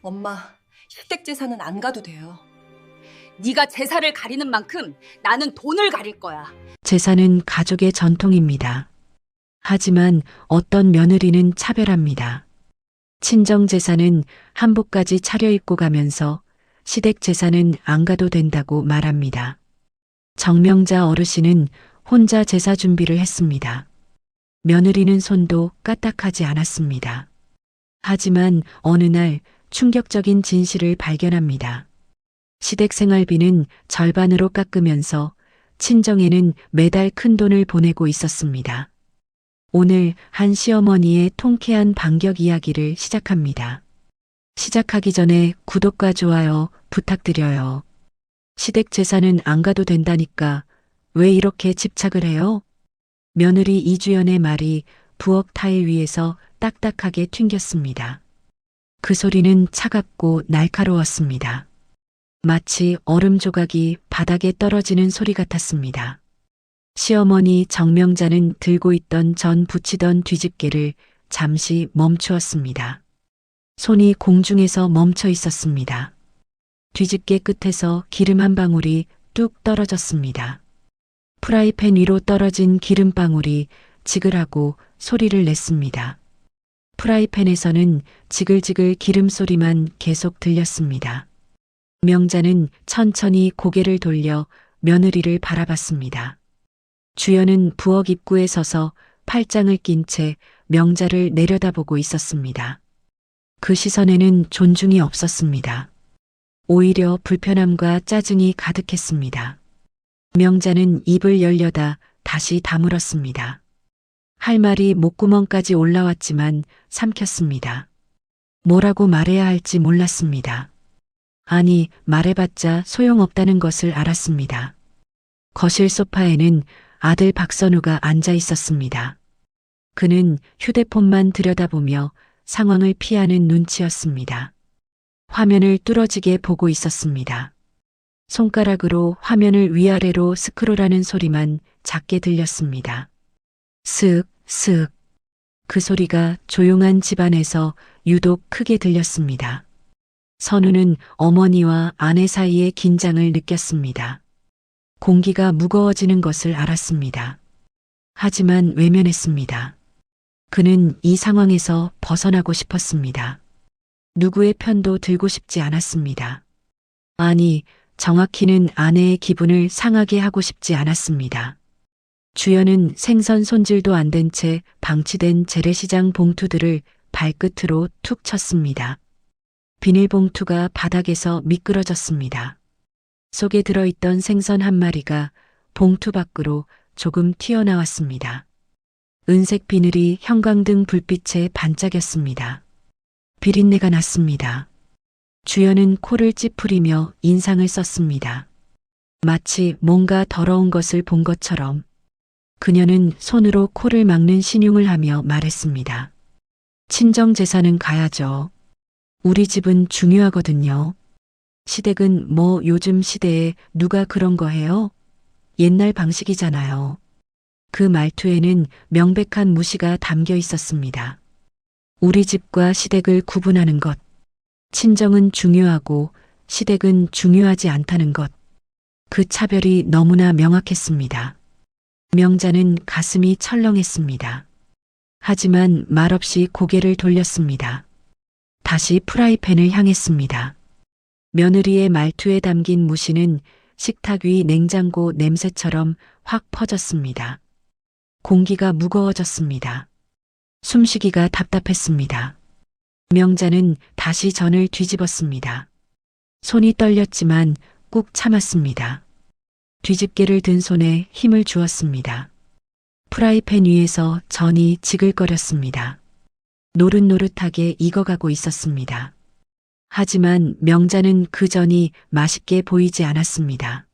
엄마, 시댁 제사는 안 가도 돼요. 네가 제사를 가리는 만큼 나는 돈을 가릴 거야. 제사는 가족의 전통입니다. 하지만 어떤 며느리는 차별합니다. 친정 제사는 한복까지 차려입고 가면서 시댁 제사는 안 가도 된다고 말합니다. 정명자 어르신은 혼자 제사 준비를 했습니다. 며느리는 손도 까딱하지 않았습니다. 하지만 어느 날 충격적인 진실을 발견합니다. 시댁 생활비는 절반으로 깎으면서 친정에는 매달 큰 돈을 보내고 있었습니다. 오늘 한 시어머니의 통쾌한 반격 이야기를 시작합니다. 시작하기 전에 구독과 좋아요 부탁드려요. 시댁 제사는 안 가도 된다니까 왜 이렇게 집착을 해요? 며느리 이주연의 말이 부엌 타일 위에서 딱딱하게 튕겼습니다. 그 소리는 차갑고 날카로웠습니다. 마치 얼음 조각이 바닥에 떨어지는 소리 같았습니다. 시어머니 정명자는 들고 있던 전 부치던 뒤집개를 잠시 멈추었습니다. 손이 공중에서 멈춰 있었습니다. 뒤집개 끝에서 기름 한 방울이 뚝 떨어졌습니다. 프라이팬 위로 떨어진 기름방울이 지글하고 소리를 냈습니다. 프라이팬에서는 지글지글 기름 소리만 계속 들렸습니다. 명자는 천천히 고개를 돌려 며느리를 바라봤습니다. 주연은 부엌 입구에 서서 팔짱을 낀 채 명자를 내려다보고 있었습니다. 그 시선에는 존중이 없었습니다. 오히려 불편함과 짜증이 가득했습니다. 명자는 입을 열려다 다시 다물었습니다. 할 말이 목구멍까지 올라왔지만 삼켰습니다. 뭐라고 말해야 할지 몰랐습니다. 아니, 말해봤자 소용없다는 것을 알았습니다. 거실 소파에는 아들 박선우가 앉아 있었습니다. 그는 휴대폰만 들여다보며 상황을 피하는 눈치였습니다. 화면을 뚫어지게 보고 있었습니다. 손가락으로 화면을 위아래로 스크롤하는 소리만 작게 들렸습니다. 슥, 슥. 그 소리가 조용한 집안에서 유독 크게 들렸습니다. 선우는 어머니와 아내 사이의 긴장을 느꼈습니다. 공기가 무거워지는 것을 알았습니다. 하지만 외면했습니다. 그는 이 상황에서 벗어나고 싶었습니다. 누구의 편도 들고 싶지 않았습니다. 아니, 정확히는 아내의 기분을 상하게 하고 싶지 않았습니다. 주연은 생선 손질도 안 된 채 방치된 재래시장 봉투들을 발끝으로 툭 쳤습니다. 비닐봉투가 바닥에서 미끄러졌습니다. 속에 들어있던 생선 한 마리가 봉투 밖으로 조금 튀어나왔습니다. 은색 비늘이 형광등 불빛에 반짝였습니다. 비린내가 났습니다. 주연은 코를 찌푸리며 인상을 썼습니다. 마치 뭔가 더러운 것을 본 것처럼 그녀는 손으로 코를 막는 신용을 하며 말했습니다. 친정 제사는 가야죠. 우리 집은 중요하거든요. 시댁은 뭐 요즘 시대에 누가 그런 거 해요? 옛날 방식이잖아요. 그 말투에는 명백한 무시가 담겨 있었습니다. 우리 집과 시댁을 구분하는 것. 친정은 중요하고 시댁은 중요하지 않다는 것. 그 차별이 너무나 명확했습니다. 명자는 가슴이 철렁했습니다. 하지만 말없이 고개를 돌렸습니다. 다시 프라이팬을 향했습니다. 며느리의 말투에 담긴 무시는 식탁 위 냉장고 냄새처럼 확 퍼졌습니다. 공기가 무거워졌습니다. 숨쉬기가 답답했습니다. 명자는 다시 전을 뒤집었습니다. 손이 떨렸지만 꾹 참았습니다. 뒤집개를 든 손에 힘을 주었습니다. 프라이팬 위에서 전이 지글거렸습니다. 노릇노릇하게 익어가고 있었습니다. 하지만 명자는 그 전이 맛있게 보이지 않았습니다.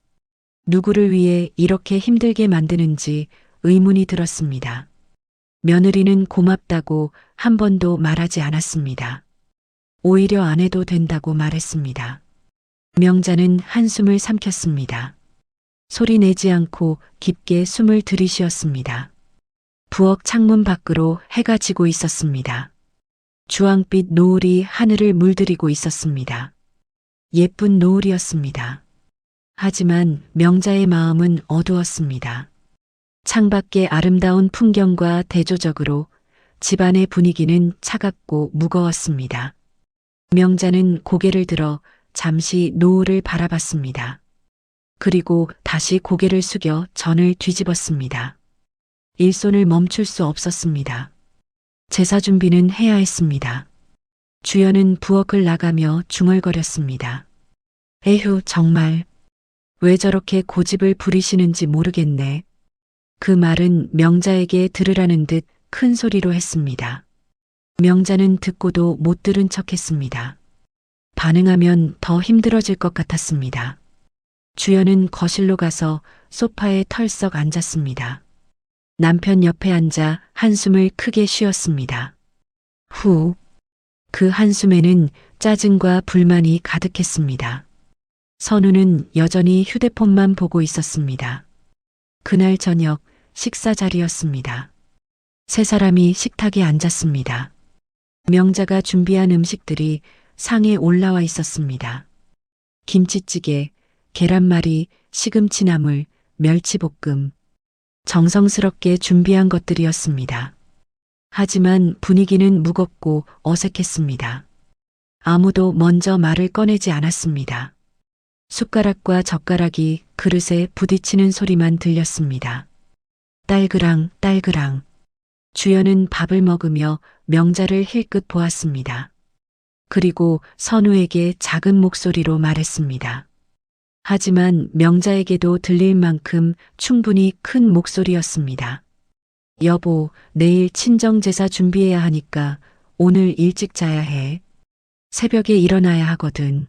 누구를 위해 이렇게 힘들게 만드는지 의문이 들었습니다. 며느리는 고맙다고 한 번도 말하지 않았습니다. 오히려 안 해도 된다고 말했습니다. 명자는 한숨을 삼켰습니다. 소리 내지 않고 깊게 숨을 들이쉬었습니다. 부엌 창문 밖으로 해가 지고 있었습니다. 주황빛 노을이 하늘을 물들이고 있었습니다. 예쁜 노을이었습니다. 하지만 명자의 마음은 어두웠습니다. 창밖의 아름다운 풍경과 대조적으로 집안의 분위기는 차갑고 무거웠습니다. 명자는 고개를 들어 잠시 노을을 바라봤습니다. 그리고 다시 고개를 숙여 전을 뒤집었습니다. 일손을 멈출 수 없었습니다. 제사 준비는 해야 했습니다. 주연은 부엌을 나가며 중얼거렸습니다. 에휴, 정말. 왜 저렇게 고집을 부리시는지 모르겠네. 그 말은 명자에게 들으라는 듯 큰 소리로 했습니다. 명자는 듣고도 못 들은 척 했습니다. 반응하면 더 힘들어질 것 같았습니다. 주연은 거실로 가서 소파에 털썩 앉았습니다. 남편 옆에 앉아 한숨을 크게 쉬었습니다. 후, 그 한숨에는 짜증과 불만이 가득했습니다. 선우는 여전히 휴대폰만 보고 있었습니다. 그날 저녁 식사 자리였습니다. 세 사람이 식탁에 앉았습니다. 명자가 준비한 음식들이 상에 올라와 있었습니다. 김치찌개, 계란말이, 시금치나물, 멸치볶음. 정성스럽게 준비한 것들이었습니다. 하지만 분위기는 무겁고 어색했습니다. 아무도 먼저 말을 꺼내지 않았습니다. 숟가락과 젓가락이 그릇에 부딪히는 소리만 들렸습니다. 딸그랑 딸그랑. 주연은 밥을 먹으며 명자를 힐끗 보았습니다. 그리고 선우에게 작은 목소리로 말했습니다. 하지만 명자에게도 들릴 만큼 충분히 큰 목소리였습니다. 여보, 내일 친정제사 준비해야 하니까 오늘 일찍 자야 해. 새벽에 일어나야 하거든.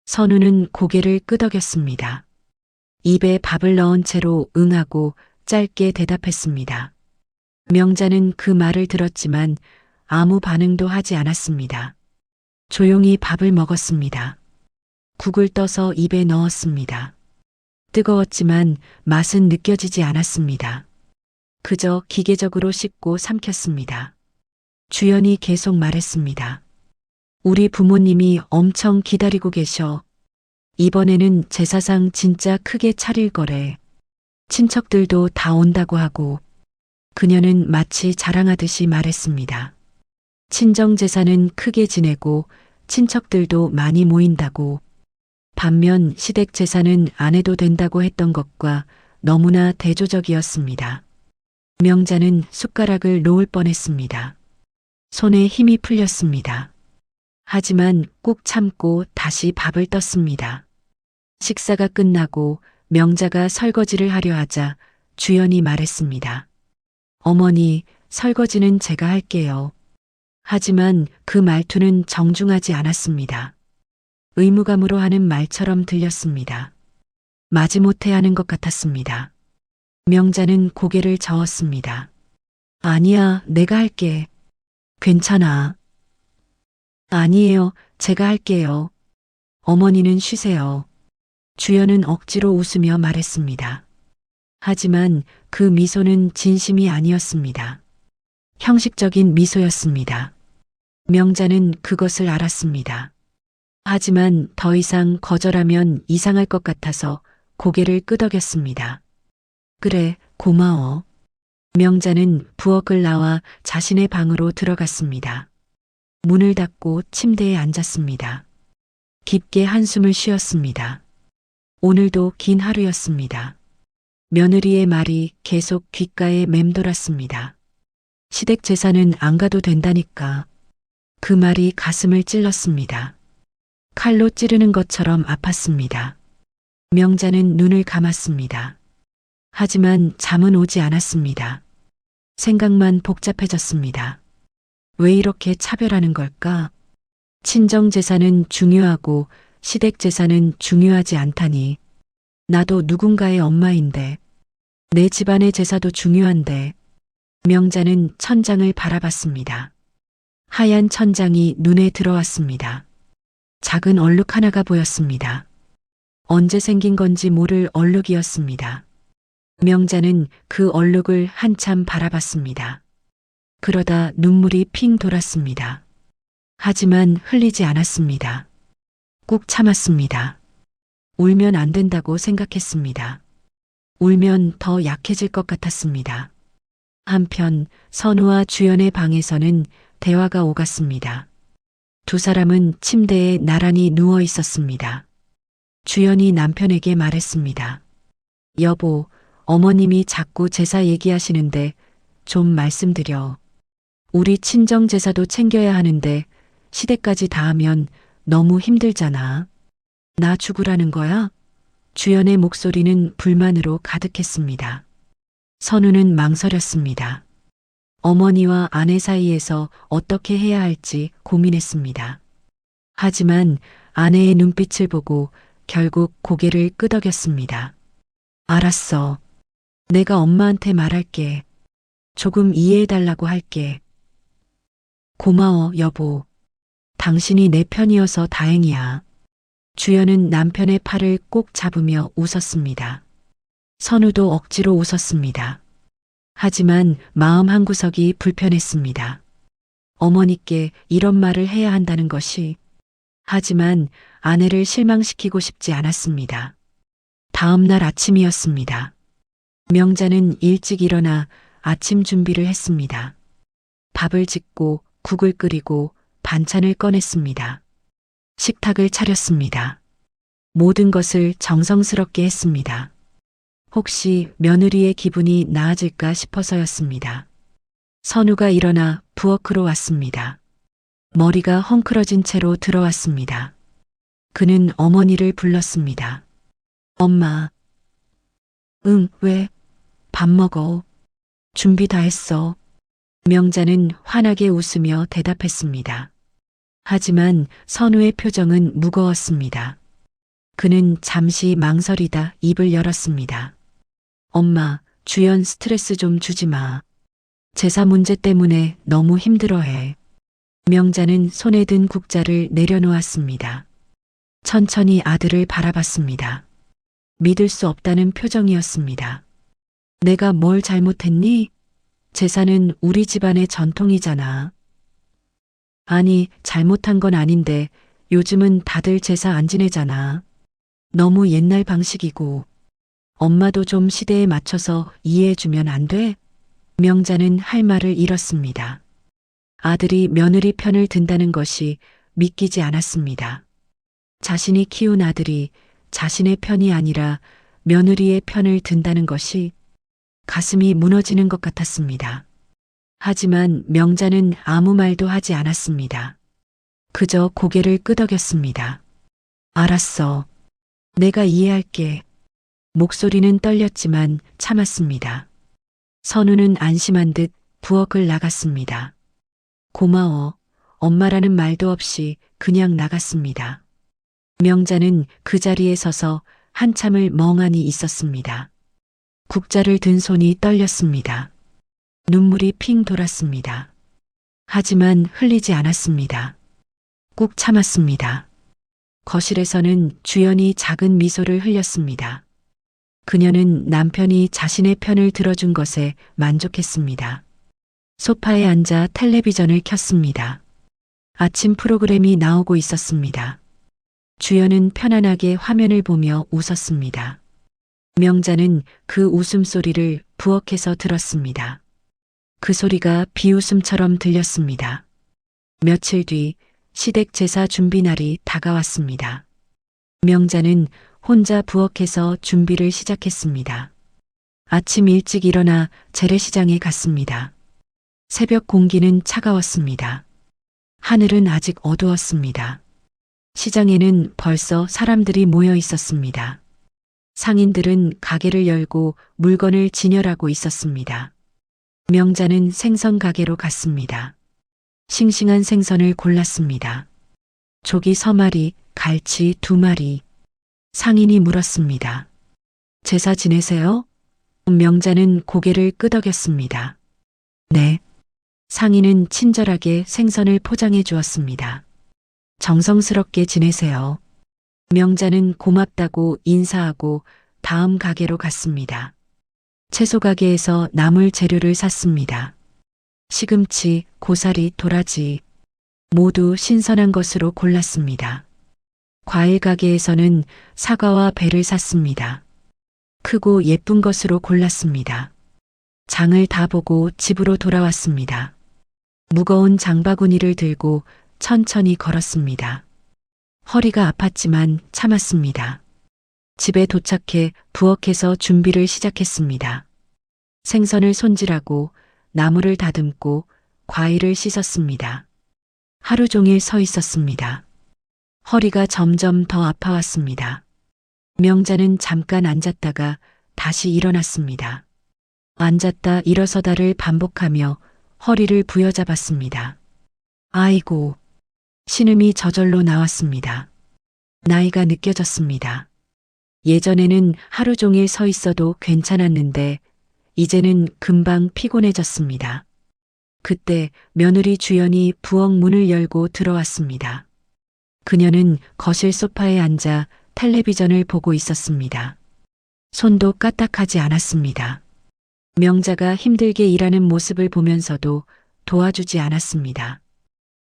선우는 고개를 끄덕였습니다. 입에 밥을 넣은 채로 응하고 짧게 대답했습니다. 명자는 그 말을 들었지만 아무 반응도 하지 않았습니다. 조용히 밥을 먹었습니다. 국을 떠서 입에 넣었습니다. 뜨거웠지만 맛은 느껴지지 않았습니다. 그저 기계적으로 씹고 삼켰습니다. 주연이 계속 말했습니다. 우리 부모님이 엄청 기다리고 계셔. 이번에는 제사상 진짜 크게 차릴 거래. 친척들도 다 온다고 하고. 그녀는 마치 자랑하듯이 말했습니다. 친정제사는 크게 지내고 친척들도 많이 모인다고. 반면 시댁제사는 안 해도 된다고 했던 것과 너무나 대조적이었습니다. 명자는 숟가락을 놓을 뻔했습니다. 손에 힘이 풀렸습니다. 하지만 꾹 참고 다시 밥을 떴습니다. 식사가 끝나고 명자가 설거지를 하려 하자 주연이 말했습니다. 어머니, 설거지는 제가 할게요. 하지만 그 말투는 정중하지 않았습니다. 의무감으로 하는 말처럼 들렸습니다. 마지못해 하는 것 같았습니다. 명자는 고개를 저었습니다. 아니야, 내가 할게. 괜찮아. 아니에요, 제가 할게요. 어머니는 쉬세요. 주연은 억지로 웃으며 말했습니다. 하지만 그 미소는 진심이 아니었습니다. 형식적인 미소였습니다. 명자는 그것을 알았습니다. 하지만 더 이상 거절하면 이상할 것 같아서 고개를 끄덕였습니다. 그래, 고마워. 명자는 부엌을 나와 자신의 방으로 들어갔습니다. 문을 닫고 침대에 앉았습니다. 깊게 한숨을 쉬었습니다. 오늘도 긴 하루였습니다. 며느리의 말이 계속 귓가에 맴돌았습니다. 시댁 제사는 안 가도 된다니까. 그 말이 가슴을 찔렀습니다. 칼로 찌르는 것처럼 아팠습니다. 명자는 눈을 감았습니다. 하지만 잠은 오지 않았습니다. 생각만 복잡해졌습니다. 왜 이렇게 차별하는 걸까? 친정 제사는 중요하고 시댁 제사는 중요하지 않다니. 나도 누군가의 엄마인데, 내 집안의 제사도 중요한데. 명자는 천장을 바라봤습니다. 하얀 천장이 눈에 들어왔습니다. 작은 얼룩 하나가 보였습니다. 언제 생긴 건지 모를 얼룩이었습니다. 명자는 그 얼룩을 한참 바라봤습니다. 그러다 눈물이 핑 돌았습니다. 하지만 흘리지 않았습니다. 꾹 참았습니다. 울면 안 된다고 생각했습니다. 울면 더 약해질 것 같았습니다. 한편 선우와 주연의 방에서는 대화가 오갔습니다. 두 사람은 침대에 나란히 누워 있었습니다. 주연이 남편에게 말했습니다. 여보, 어머님이 자꾸 제사 얘기하시는데 좀 말씀드려. 우리 친정 제사도 챙겨야 하는데 시댁까지 다 하면 너무 힘들잖아. 나 죽으라는 거야? 주연의 목소리는 불만으로 가득했습니다. 선우는 망설였습니다. 어머니와 아내 사이에서 어떻게 해야 할지 고민했습니다. 하지만 아내의 눈빛을 보고 결국 고개를 끄덕였습니다. 알았어. 내가 엄마한테 말할게. 조금 이해해달라고 할게. 고마워, 여보. 당신이 내 편이어서 다행이야. 주연은 남편의 팔을 꼭 잡으며 웃었습니다. 선우도 억지로 웃었습니다. 하지만 마음 한구석이 불편했습니다. 어머니께 이런 말을 해야 한다는 것이. 하지만 아내를 실망시키고 싶지 않았습니다. 다음 날 아침이었습니다. 명자는 일찍 일어나 아침 준비를 했습니다. 밥을 짓고 국을 끓이고 반찬을 꺼냈습니다. 식탁을 차렸습니다. 모든 것을 정성스럽게 했습니다. 혹시 며느리의 기분이 나아질까 싶어서였습니다. 선우가 일어나 부엌으로 왔습니다. 머리가 헝클어진 채로 들어왔습니다. 그는 어머니를 불렀습니다. 엄마. 응, 왜? 밥 먹어. 준비 다 했어. 명자는 환하게 웃으며 대답했습니다. 하지만 선우의 표정은 무거웠습니다. 그는 잠시 망설이다 입을 열었습니다. 엄마, 주연 스트레스 좀 주지 마. 제사 문제 때문에 너무 힘들어해. 명자는 손에 든 국자를 내려놓았습니다. 천천히 아들을 바라봤습니다. 믿을 수 없다는 표정이었습니다. 내가 뭘 잘못했니? 제사는 우리 집안의 전통이잖아. 아니, 잘못한 건 아닌데 요즘은 다들 제사 안 지내잖아. 너무 옛날 방식이고. 엄마도 좀 시대에 맞춰서 이해해주면 안 돼? 명자는 할 말을 잃었습니다. 아들이 며느리 편을 든다는 것이 믿기지 않았습니다. 자신이 키운 아들이 자신의 편이 아니라 며느리의 편을 든다는 것이 가슴이 무너지는 것 같았습니다. 하지만 명자는 아무 말도 하지 않았습니다. 그저 고개를 끄덕였습니다. 알았어. 내가 이해할게. 목소리는 떨렸지만 참았습니다. 선우는 안심한 듯 부엌을 나갔습니다. 고마워. 엄마라는 말도 없이 그냥 나갔습니다. 명자는 그 자리에 서서 한참을 멍하니 있었습니다. 국자를 든 손이 떨렸습니다. 눈물이 핑 돌았습니다. 하지만 흘리지 않았습니다. 꾹 참았습니다. 거실에서는 주연이 작은 미소를 흘렸습니다. 그녀는 남편이 자신의 편을 들어준 것에 만족했습니다. 소파에 앉아 텔레비전을 켰습니다. 아침 프로그램이 나오고 있었습니다. 주연은 편안하게 화면을 보며 웃었습니다. 명자는 그 웃음소리를 부엌에서 들었습니다. 그 소리가 비웃음처럼 들렸습니다. 며칠 뒤 시댁 제사 준비 날이 다가왔습니다. 명자는 혼자 부엌에서 준비를 시작했습니다. 아침 일찍 일어나 재래시장에 갔습니다. 새벽 공기는 차가웠습니다. 하늘은 아직 어두웠습니다. 시장에는 벌써 사람들이 모여 있었습니다. 상인들은 가게를 열고 물건을 진열하고 있었습니다. 명자는 생선 가게로 갔습니다. 싱싱한 생선을 골랐습니다. 조기 3마리, 갈치 2마리. 상인이 물었습니다. 제사 지내세요? 명자는 고개를 끄덕였습니다. 네. 상인은 친절하게 생선을 포장해 주었습니다. 정성스럽게 지내세요. 명자는 고맙다고 인사하고 다음 가게로 갔습니다. 채소 가게에서 나물 재료를 샀습니다. 시금치, 고사리, 도라지. 모두 신선한 것으로 골랐습니다. 과일 가게에서는 사과와 배를 샀습니다. 크고 예쁜 것으로 골랐습니다. 장을 다 보고 집으로 돌아왔습니다. 무거운 장바구니를 들고 천천히 걸었습니다. 허리가 아팠지만 참았습니다. 집에 도착해 부엌에서 준비를 시작했습니다. 생선을 손질하고 나물을 다듬고 과일을 씻었습니다. 하루 종일 서 있었습니다. 허리가 점점 더 아파왔습니다. 명자는 잠깐 앉았다가 다시 일어났습니다. 앉았다 일어서다를 반복하며 허리를 부여잡았습니다. 아이고, 신음이 저절로 나왔습니다. 나이가 느껴졌습니다. 예전에는 하루 종일 서 있어도 괜찮았는데 이제는 금방 피곤해졌습니다. 그때 며느리 주연이 부엌 문을 열고 들어왔습니다. 그녀는 거실 소파에 앉아 텔레비전을 보고 있었습니다. 손도 까딱하지 않았습니다. 명자가 힘들게 일하는 모습을 보면서도 도와주지 않았습니다.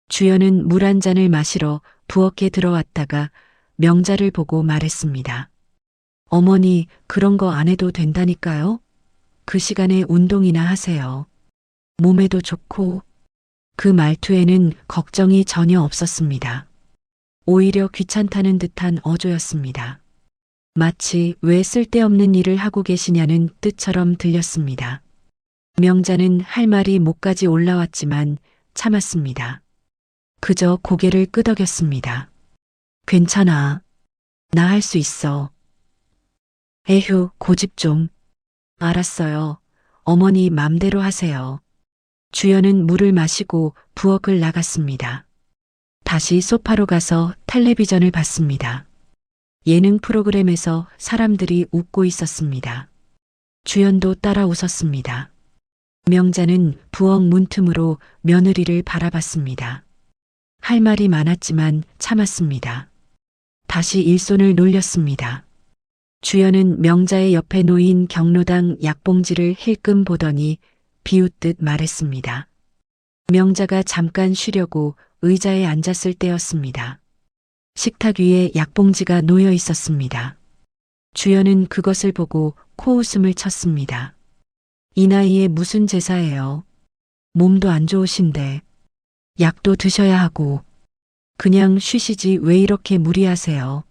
주연은 물 한 잔을 마시러 부엌에 들어왔다가 명자를 보고 말했습니다. 어머니, 그런 거 안 해도 된다니까요? 그 시간에 운동이나 하세요. 몸에도 좋고. 그 말투에는 걱정이 전혀 없었습니다. 오히려 귀찮다는 듯한 어조였습니다. 마치 왜 쓸데없는 일을 하고 계시냐는 뜻처럼 들렸습니다. 명자는 할 말이 목까지 올라왔지만 참았습니다. 그저 고개를 끄덕였습니다. 괜찮아. 나 할 수 있어. 에휴, 고집 좀. 알았어요. 어머니 맘대로 하세요. 주연은 물을 마시고 부엌을 나갔습니다. 다시 소파로 가서 텔레비전을 봤습니다. 예능 프로그램에서 사람들이 웃고 있었습니다. 주연도 따라 웃었습니다. 명자는 부엌 문틈으로 며느리를 바라봤습니다. 할 말이 많았지만 참았습니다. 다시 일손을 놀렸습니다. 주연은 명자의 옆에 놓인 경로당 약봉지를 힐끔 보더니 비웃듯 말했습니다. 명자가 잠깐 쉬려고 의자에 앉았을 때였습니다. 식탁 위에 약봉지가 놓여 있었습니다. 주연은 그것을 보고 코웃음을 쳤습니다. 이 나이에 무슨 제사예요? 몸도 안 좋으신데. 약도 드셔야 하고. 그냥 쉬시지 왜 이렇게 무리하세요?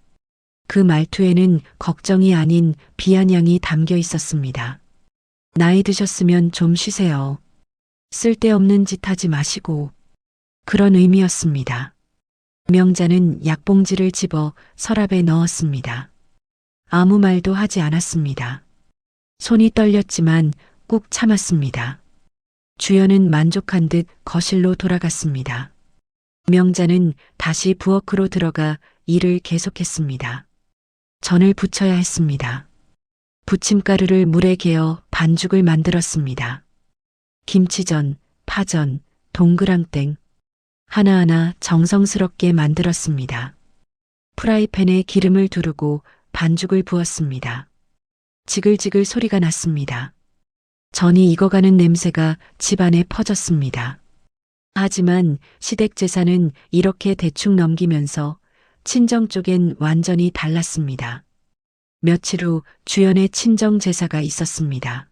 그 말투에는 걱정이 아닌 비아냥이 담겨 있었습니다. 나이 드셨으면 좀 쉬세요. 쓸데없는 짓 하지 마시고. 그런 의미였습니다. 명자는 약봉지를 집어 서랍에 넣었습니다. 아무 말도 하지 않았습니다. 손이 떨렸지만 꾹 참았습니다. 주연은 만족한 듯 거실로 돌아갔습니다. 명자는 다시 부엌으로 들어가 일을 계속했습니다. 전을 부쳐야 했습니다. 부침가루를 물에 개어 반죽을 만들었습니다. 김치전, 파전, 동그랑땡 하나하나 정성스럽게 만들었습니다. 프라이팬에 기름을 두르고 반죽을 부었습니다. 지글지글 소리가 났습니다. 전이 익어가는 냄새가 집안에 퍼졌습니다. 하지만 시댁 제사는 이렇게 대충 넘기면서 친정 쪽엔 완전히 달랐습니다. 며칠 후 주연의 친정 제사가 있었습니다.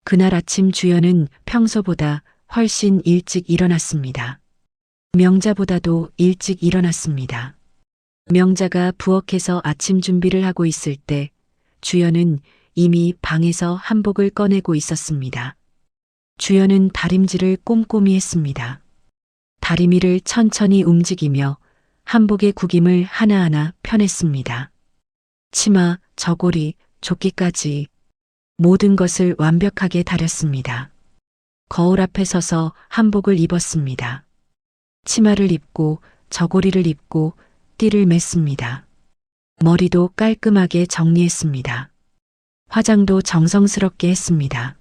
그날 아침 주연은 평소보다 훨씬 일찍 일어났습니다. 명자보다도 일찍 일어났습니다. 명자가 부엌에서 아침 준비를 하고 있을 때 주연은 이미 방에서 한복을 꺼내고 있었습니다. 주연은 다림질을 꼼꼼히 했습니다. 다리미를 천천히 움직이며 한복의 구김을 하나하나 펴냈습니다. 치마, 저고리, 조끼까지 모든 것을 완벽하게 다렸습니다. 거울 앞에 서서 한복을 입었습니다. 치마를 입고 저고리를 입고 띠를 맸습니다. 머리도 깔끔하게 정리했습니다. 화장도 정성스럽게 했습니다.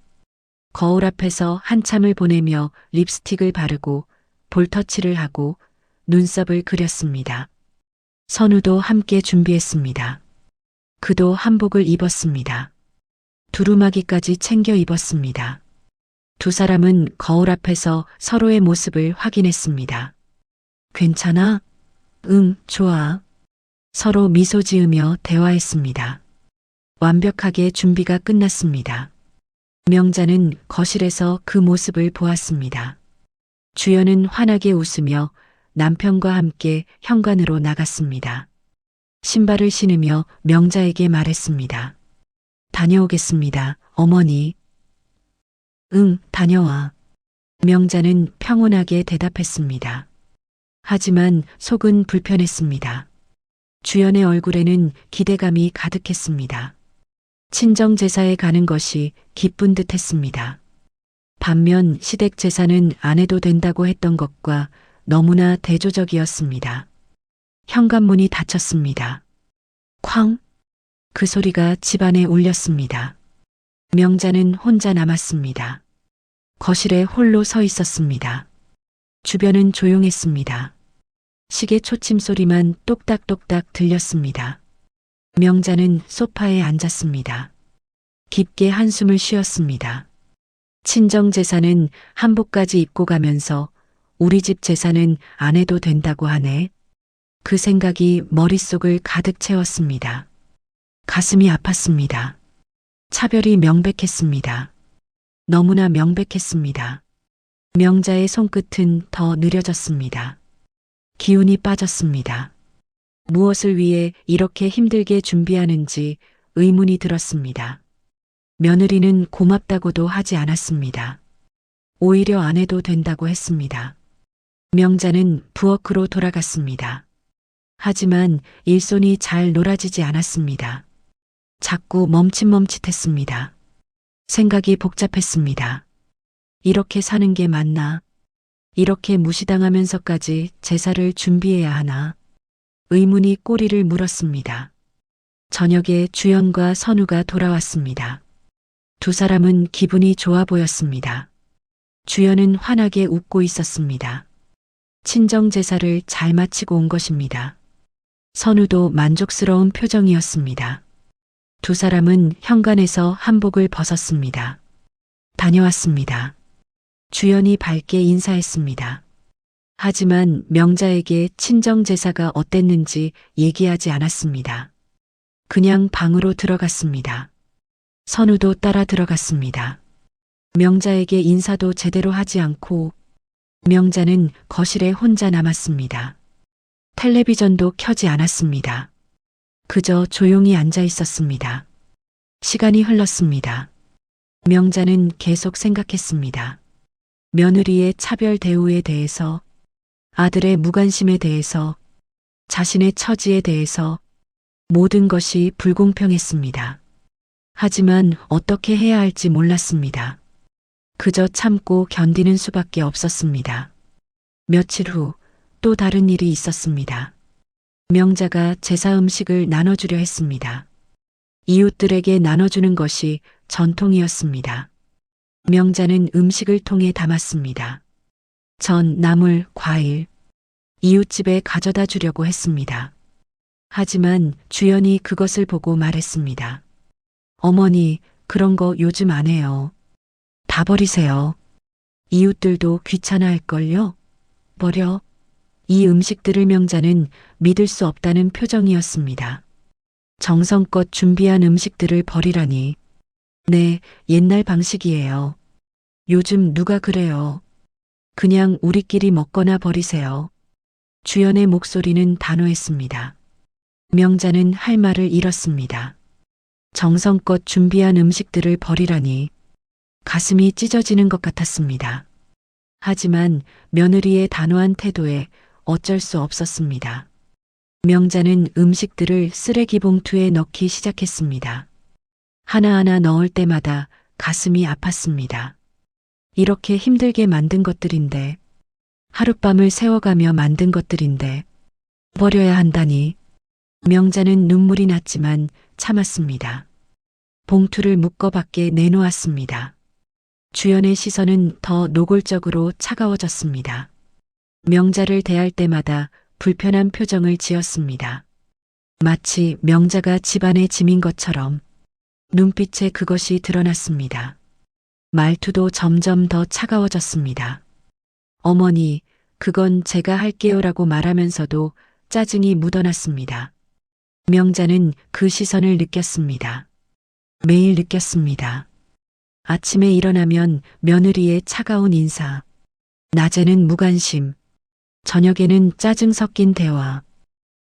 거울 앞에서 한참을 보내며 립스틱을 바르고 볼터치를 하고 눈썹을 그렸습니다. 선우도 함께 준비했습니다. 그도 한복을 입었습니다. 두루마기까지 챙겨 입었습니다. 두 사람은 거울 앞에서 서로의 모습을 확인했습니다. 괜찮아? 응, 좋아. 서로 미소 지으며 대화했습니다. 완벽하게 준비가 끝났습니다. 명자는 거실에서 그 모습을 보았습니다. 주연은 환하게 웃으며 남편과 함께 현관으로 나갔습니다. 신발을 신으며 명자에게 말했습니다. 다녀오겠습니다, 어머니. 응, 다녀와. 명자는 평온하게 대답했습니다. 하지만 속은 불편했습니다. 주연의 얼굴에는 기대감이 가득했습니다. 친정 제사에 가는 것이 기쁜 듯 했습니다. 반면 시댁 제사는 안 해도 된다고 했던 것과 너무나 대조적이었습니다. 현관문이 닫혔습니다. 쾅! 그 소리가 집안에 울렸습니다. 명자는 혼자 남았습니다. 거실에 홀로 서 있었습니다. 주변은 조용했습니다. 시계 초침 소리만 똑딱똑딱 들렸습니다. 명자는 소파에 앉았습니다. 깊게 한숨을 쉬었습니다. 친정 제사는 한복까지 입고 가면서 우리 집 제사는 안 해도 된다고 하네. 그 생각이 머릿속을 가득 채웠습니다. 가슴이 아팠습니다. 차별이 명백했습니다. 너무나 명백했습니다. 명자의 손끝은 더 느려졌습니다. 기운이 빠졌습니다. 무엇을 위해 이렇게 힘들게 준비하는지 의문이 들었습니다. 며느리는 고맙다고도 하지 않았습니다. 오히려 안 해도 된다고 했습니다. 명자는 부엌으로 돌아갔습니다. 하지만 일손이 잘 놀아지지 않았습니다. 자꾸 멈칫멈칫했습니다. 생각이 복잡했습니다. 이렇게 사는 게 맞나? 이렇게 무시당하면서까지 제사를 준비해야 하나? 의문이 꼬리를 물었습니다. 저녁에 주연과 선우가 돌아왔습니다. 두 사람은 기분이 좋아 보였습니다. 주연은 환하게 웃고 있었습니다. 친정 제사를 잘 마치고 온 것입니다. 선우도 만족스러운 표정이었습니다. 두 사람은 현관에서 한복을 벗었습니다. 다녀왔습니다. 주연이 밝게 인사했습니다. 하지만 명자에게 친정 제사가 어땠는지 얘기하지 않았습니다. 그냥 방으로 들어갔습니다. 선우도 따라 들어갔습니다. 명자에게 인사도 제대로 하지 않고 명자는 거실에 혼자 남았습니다. 텔레비전도 켜지 않았습니다. 그저 조용히 앉아 있었습니다. 시간이 흘렀습니다. 명자는 계속 생각했습니다. 며느리의 차별 대우에 대해서, 아들의 무관심에 대해서, 자신의 처지에 대해서 모든 것이 불공평했습니다. 하지만 어떻게 해야 할지 몰랐습니다. 그저 참고 견디는 수밖에 없었습니다. 며칠 후 또 다른 일이 있었습니다. 명자가 제사 음식을 나눠주려 했습니다. 이웃들에게 나눠주는 것이 전통이었습니다. 명자는 음식을 통에 담았습니다. 전, 나물, 과일, 이웃집에 가져다 주려고 했습니다. 하지만 주연이 그것을 보고 말했습니다. 어머니, 그런 거 요즘 안 해요. 다 버리세요. 이웃들도 귀찮아할걸요? 버려? 이 음식들을 명자는 믿을 수 없다는 표정이었습니다. 정성껏 준비한 음식들을 버리라니. 네, 옛날 방식이에요. 요즘 누가 그래요. 그냥 우리끼리 먹거나 버리세요. 주연의 목소리는 단호했습니다. 명자는 할 말을 잃었습니다. 정성껏 준비한 음식들을 버리라니. 가슴이 찢어지는 것 같았습니다. 하지만 며느리의 단호한 태도에 어쩔 수 없었습니다. 명자는 음식들을 쓰레기 봉투에 넣기 시작했습니다. 하나하나 넣을 때마다 가슴이 아팠습니다. 이렇게 힘들게 만든 것들인데, 하룻밤을 세워가며 만든 것들인데, 버려야 한다니. 명자는 눈물이 났지만 참았습니다. 봉투를 묶어 밖에 내놓았습니다. 주연의 시선은 더 노골적으로 차가워졌습니다. 명자를 대할 때마다 불편한 표정을 지었습니다. 마치 명자가 집안의 짐인 것처럼 눈빛에 그것이 드러났습니다. 말투도 점점 더 차가워졌습니다. 어머니, 그건 제가 할게요라고 말하면서도 짜증이 묻어났습니다. 명자는 그 시선을 느꼈습니다. 매일 느꼈습니다. 아침에 일어나면 며느리의 차가운 인사, 낮에는 무관심, 저녁에는 짜증 섞인 대화,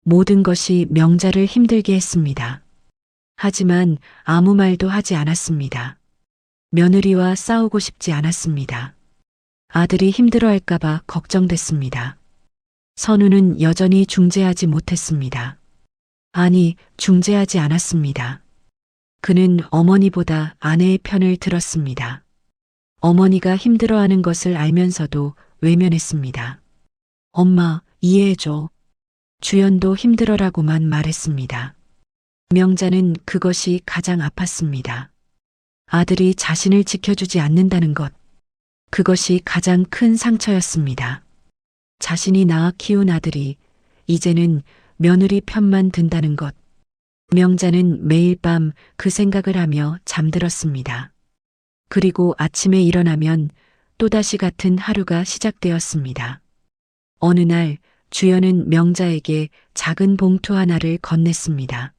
모든 것이 명자를 힘들게 했습니다. 하지만 아무 말도 하지 않았습니다. 며느리와 싸우고 싶지 않았습니다. 아들이 힘들어할까봐 걱정됐습니다. 선우는 여전히 중재하지 못했습니다. 아니, 중재하지 않았습니다. 그는 어머니보다 아내의 편을 들었습니다. 어머니가 힘들어하는 것을 알면서도 외면했습니다. 엄마, 이해해줘. 주연도 힘들어라고만 말했습니다. 명자는 그것이 가장 아팠습니다. 아들이 자신을 지켜주지 않는다는 것. 그것이 가장 큰 상처였습니다. 자신이 낳아 키운 아들이 이제는 며느리 편만 든다는 것. 명자는 매일 밤 그 생각을 하며 잠들었습니다. 그리고 아침에 일어나면 또다시 같은 하루가 시작되었습니다. 어느 날 주연은 명자에게 작은 봉투 하나를 건넸습니다.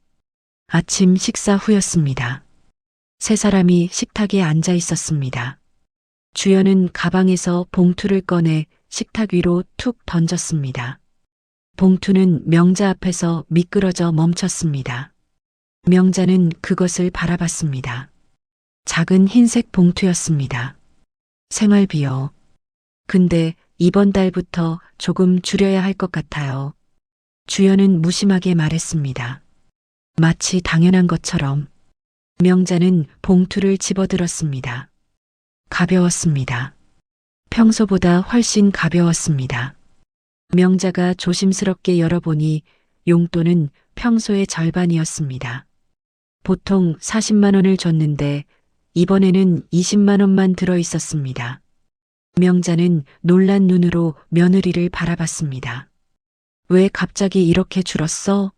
아침 식사 후였습니다. 세 사람이 식탁에 앉아 있었습니다. 주연은 가방에서 봉투를 꺼내 식탁 위로 툭 던졌습니다. 봉투는 명자 앞에서 미끄러져 멈췄습니다. 명자는 그것을 바라봤습니다. 작은 흰색 봉투였습니다. 생활비요. 근데 이번 달부터 조금 줄여야 할 것 같아요. 주연은 무심하게 말했습니다. 마치 당연한 것처럼. 명자는 봉투를 집어들었습니다. 가벼웠습니다. 평소보다 훨씬 가벼웠습니다. 명자가 조심스럽게 열어보니 용돈은 평소의 절반이었습니다. 보통 40만 원을 줬는데 이번에는 20만 원만 들어 있었습니다. 명자는 놀란 눈으로 며느리를 바라봤습니다. 왜 갑자기 이렇게 줄었어?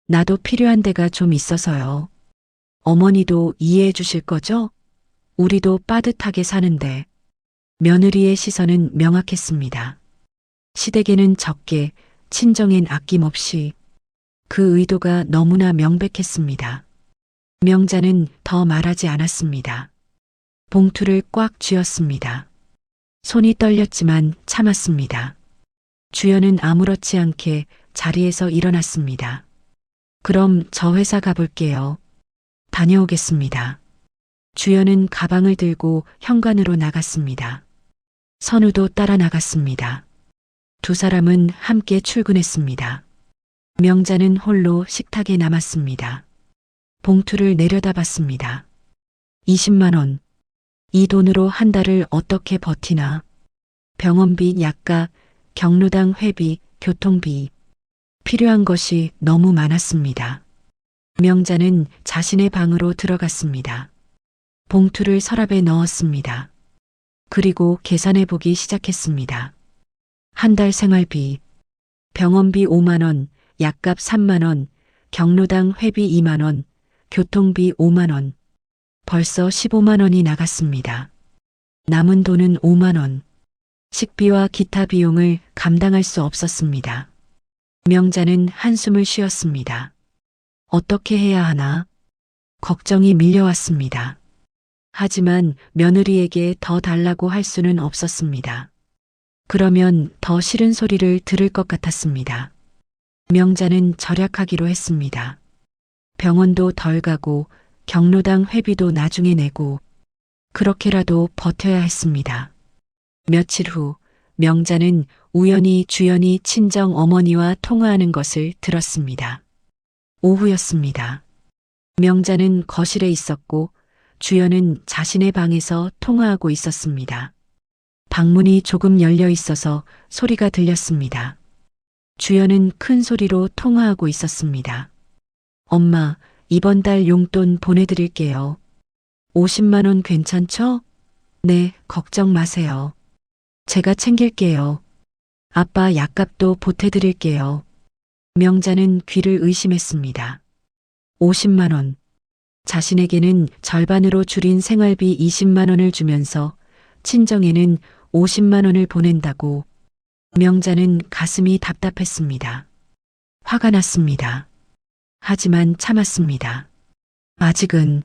나도 필요한 데가 좀 있어서요. 어머니도 이해해 주실 거죠? 우리도 빠듯하게 사는데. 며느리의 시선은 명확했습니다. 시댁에는 적게, 친정엔 아낌없이. 그 의도가 너무나 명백했습니다. 명자는 더 말하지 않았습니다. 봉투를 꽉 쥐었습니다. 손이 떨렸지만 참았습니다. 주연은 아무렇지 않게 자리에서 일어났습니다. 그럼 저 회사 가볼게요. 다녀오겠습니다. 주연은 가방을 들고 현관으로 나갔습니다. 선우도 따라 나갔습니다. 두 사람은 함께 출근했습니다. 명자는 홀로 식탁에 남았습니다. 봉투를 내려다봤습니다. 20만 원. 이 돈으로 한 달을 어떻게 버티나. 병원비, 약값, 경로당 회비, 교통비. 필요한 것이 너무 많았습니다. 명자는 자신의 방으로 들어갔습니다. 봉투를 서랍에 넣었습니다. 그리고 계산해 보기 시작했습니다. 한 달 생활비, 병원비 5만 원, 약값 3만 원, 경로당 회비 2만 원, 교통비 5만 원. 벌써 15만 원이 나갔습니다. 남은 돈은 5만 원. 식비와 기타 비용을 감당할 수 없었습니다. 명자는 한숨을 쉬었습니다. 어떻게 해야 하나? 걱정이 밀려왔습니다. 하지만 며느리에게 더 달라고 할 수는 없었습니다. 그러면 더 싫은 소리를 들을 것 같았습니다. 명자는 절약하기로 했습니다. 병원도 덜 가고 경로당 회비도 나중에 내고 그렇게라도 버텨야 했습니다. 며칠 후 명자는 우연히 주연이 친정 어머니와 통화하는 것을 들었습니다. 오후였습니다. 명자는 거실에 있었고 주연은 자신의 방에서 통화하고 있었습니다. 방문이 조금 열려 있어서 소리가 들렸습니다. 주연은 큰 소리로 통화하고 있었습니다. 엄마, 이번 달 용돈 보내드릴게요. 50만 원 괜찮죠? 네, 걱정 마세요. 제가 챙길게요. 아빠 약값도 보태드릴게요. 명자는 귀를 의심했습니다. 50만 원. 자신에게는 절반으로 줄인 생활비 20만 원을 주면서 친정에는 50만 원을 보낸다고. 명자는 가슴이 답답했습니다. 화가 났습니다. 하지만 참았습니다. 아직은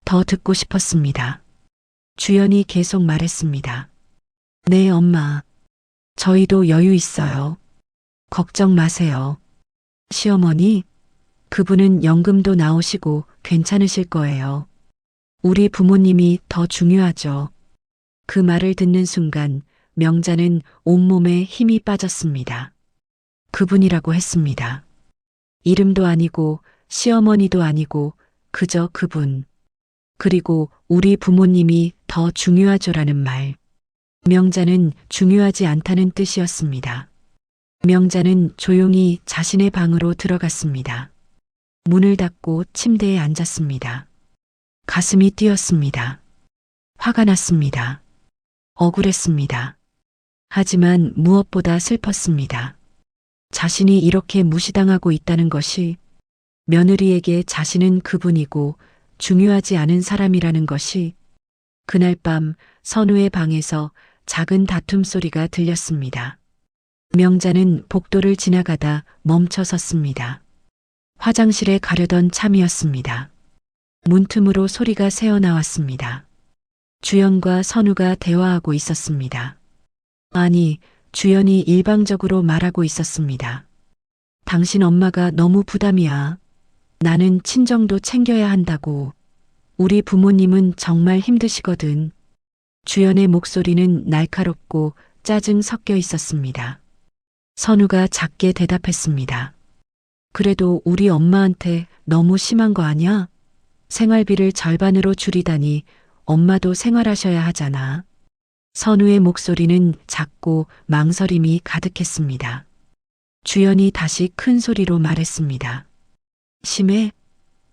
더 듣고 싶었습니다. 주연이 계속 말했습니다. 네, 엄마. 저희도 여유 있어요. 걱정 마세요. 시어머니, 그분은 연금도 나오시고 괜찮으실 거예요. 우리 부모님이 더 중요하죠. 그 말을 듣는 순간 명자는 온몸에 힘이 빠졌습니다. 그분이라고 했습니다. 이름도 아니고 시어머니도 아니고 그저 그분. 그리고 우리 부모님이 더 중요하죠라는 말. 명자는 중요하지 않다는 뜻이었습니다. 명자는 조용히 자신의 방으로 들어갔습니다. 문을 닫고 침대에 앉았습니다. 가슴이 뛰었습니다. 화가 났습니다. 억울했습니다. 하지만 무엇보다 슬펐습니다. 자신이 이렇게 무시당하고 있다는 것이, 며느리에게 자신은 그분이고 중요하지 않은 사람이라는 것이. 그날 밤 선우의 방에서 작은 다툼 소리가 들렸습니다. 명자는 복도를 지나가다 멈춰 섰습니다. 화장실에 가려던 참이었습니다. 문틈으로 소리가 새어나왔습니다. 주연과 선우가 대화하고 있었습니다. 아니, 주연이 일방적으로 말하고 있었습니다. 당신 엄마가 너무 부담이야. 나는 친정도 챙겨야 한다고. 우리 부모님은 정말 힘드시거든. 주연의 목소리는 날카롭고 짜증 섞여 있었습니다. 선우가 작게 대답했습니다. 그래도 우리 엄마한테 너무 심한 거 아니야? 생활비를 절반으로 줄이다니 엄마도 생활하셔야 하잖아. 선우의 목소리는 작고 망설임이 가득했습니다. 주연이 다시 큰 소리로 말했습니다. 심해?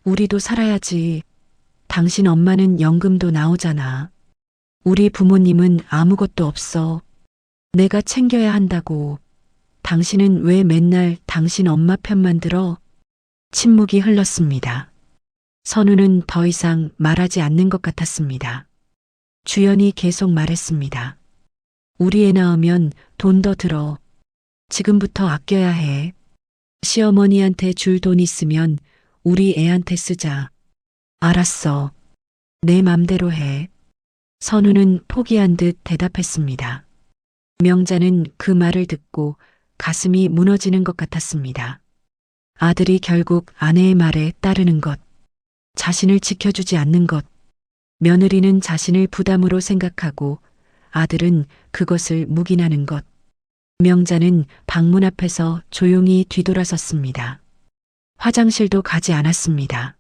우리도 살아야지. 당신 엄마는 연금도 나오잖아. 우리 부모님은 아무것도 없어. 내가 챙겨야 한다고. 당신은 왜 맨날 당신 엄마 편만 들어? 침묵이 흘렀습니다. 선우는 더 이상 말하지 않는 것 같았습니다. 주연이 계속 말했습니다. 우리 애 낳으면 돈 더 들어. 지금부터 아껴야 해. 시어머니한테 줄 돈 있으면 우리 애한테 쓰자. 알았어. 내 맘대로 해. 선우는 포기한 듯 대답했습니다. 명자는 그 말을 듣고 가슴이 무너지는 것 같았습니다. 아들이 결국 아내의 말에 따르는 것, 자신을 지켜주지 않는 것, 며느리는 자신을 부담으로 생각하고 아들은 그것을 묵인하는 것. 명자는 방문 앞에서 조용히 뒤돌아섰습니다. 화장실도 가지 않았습니다.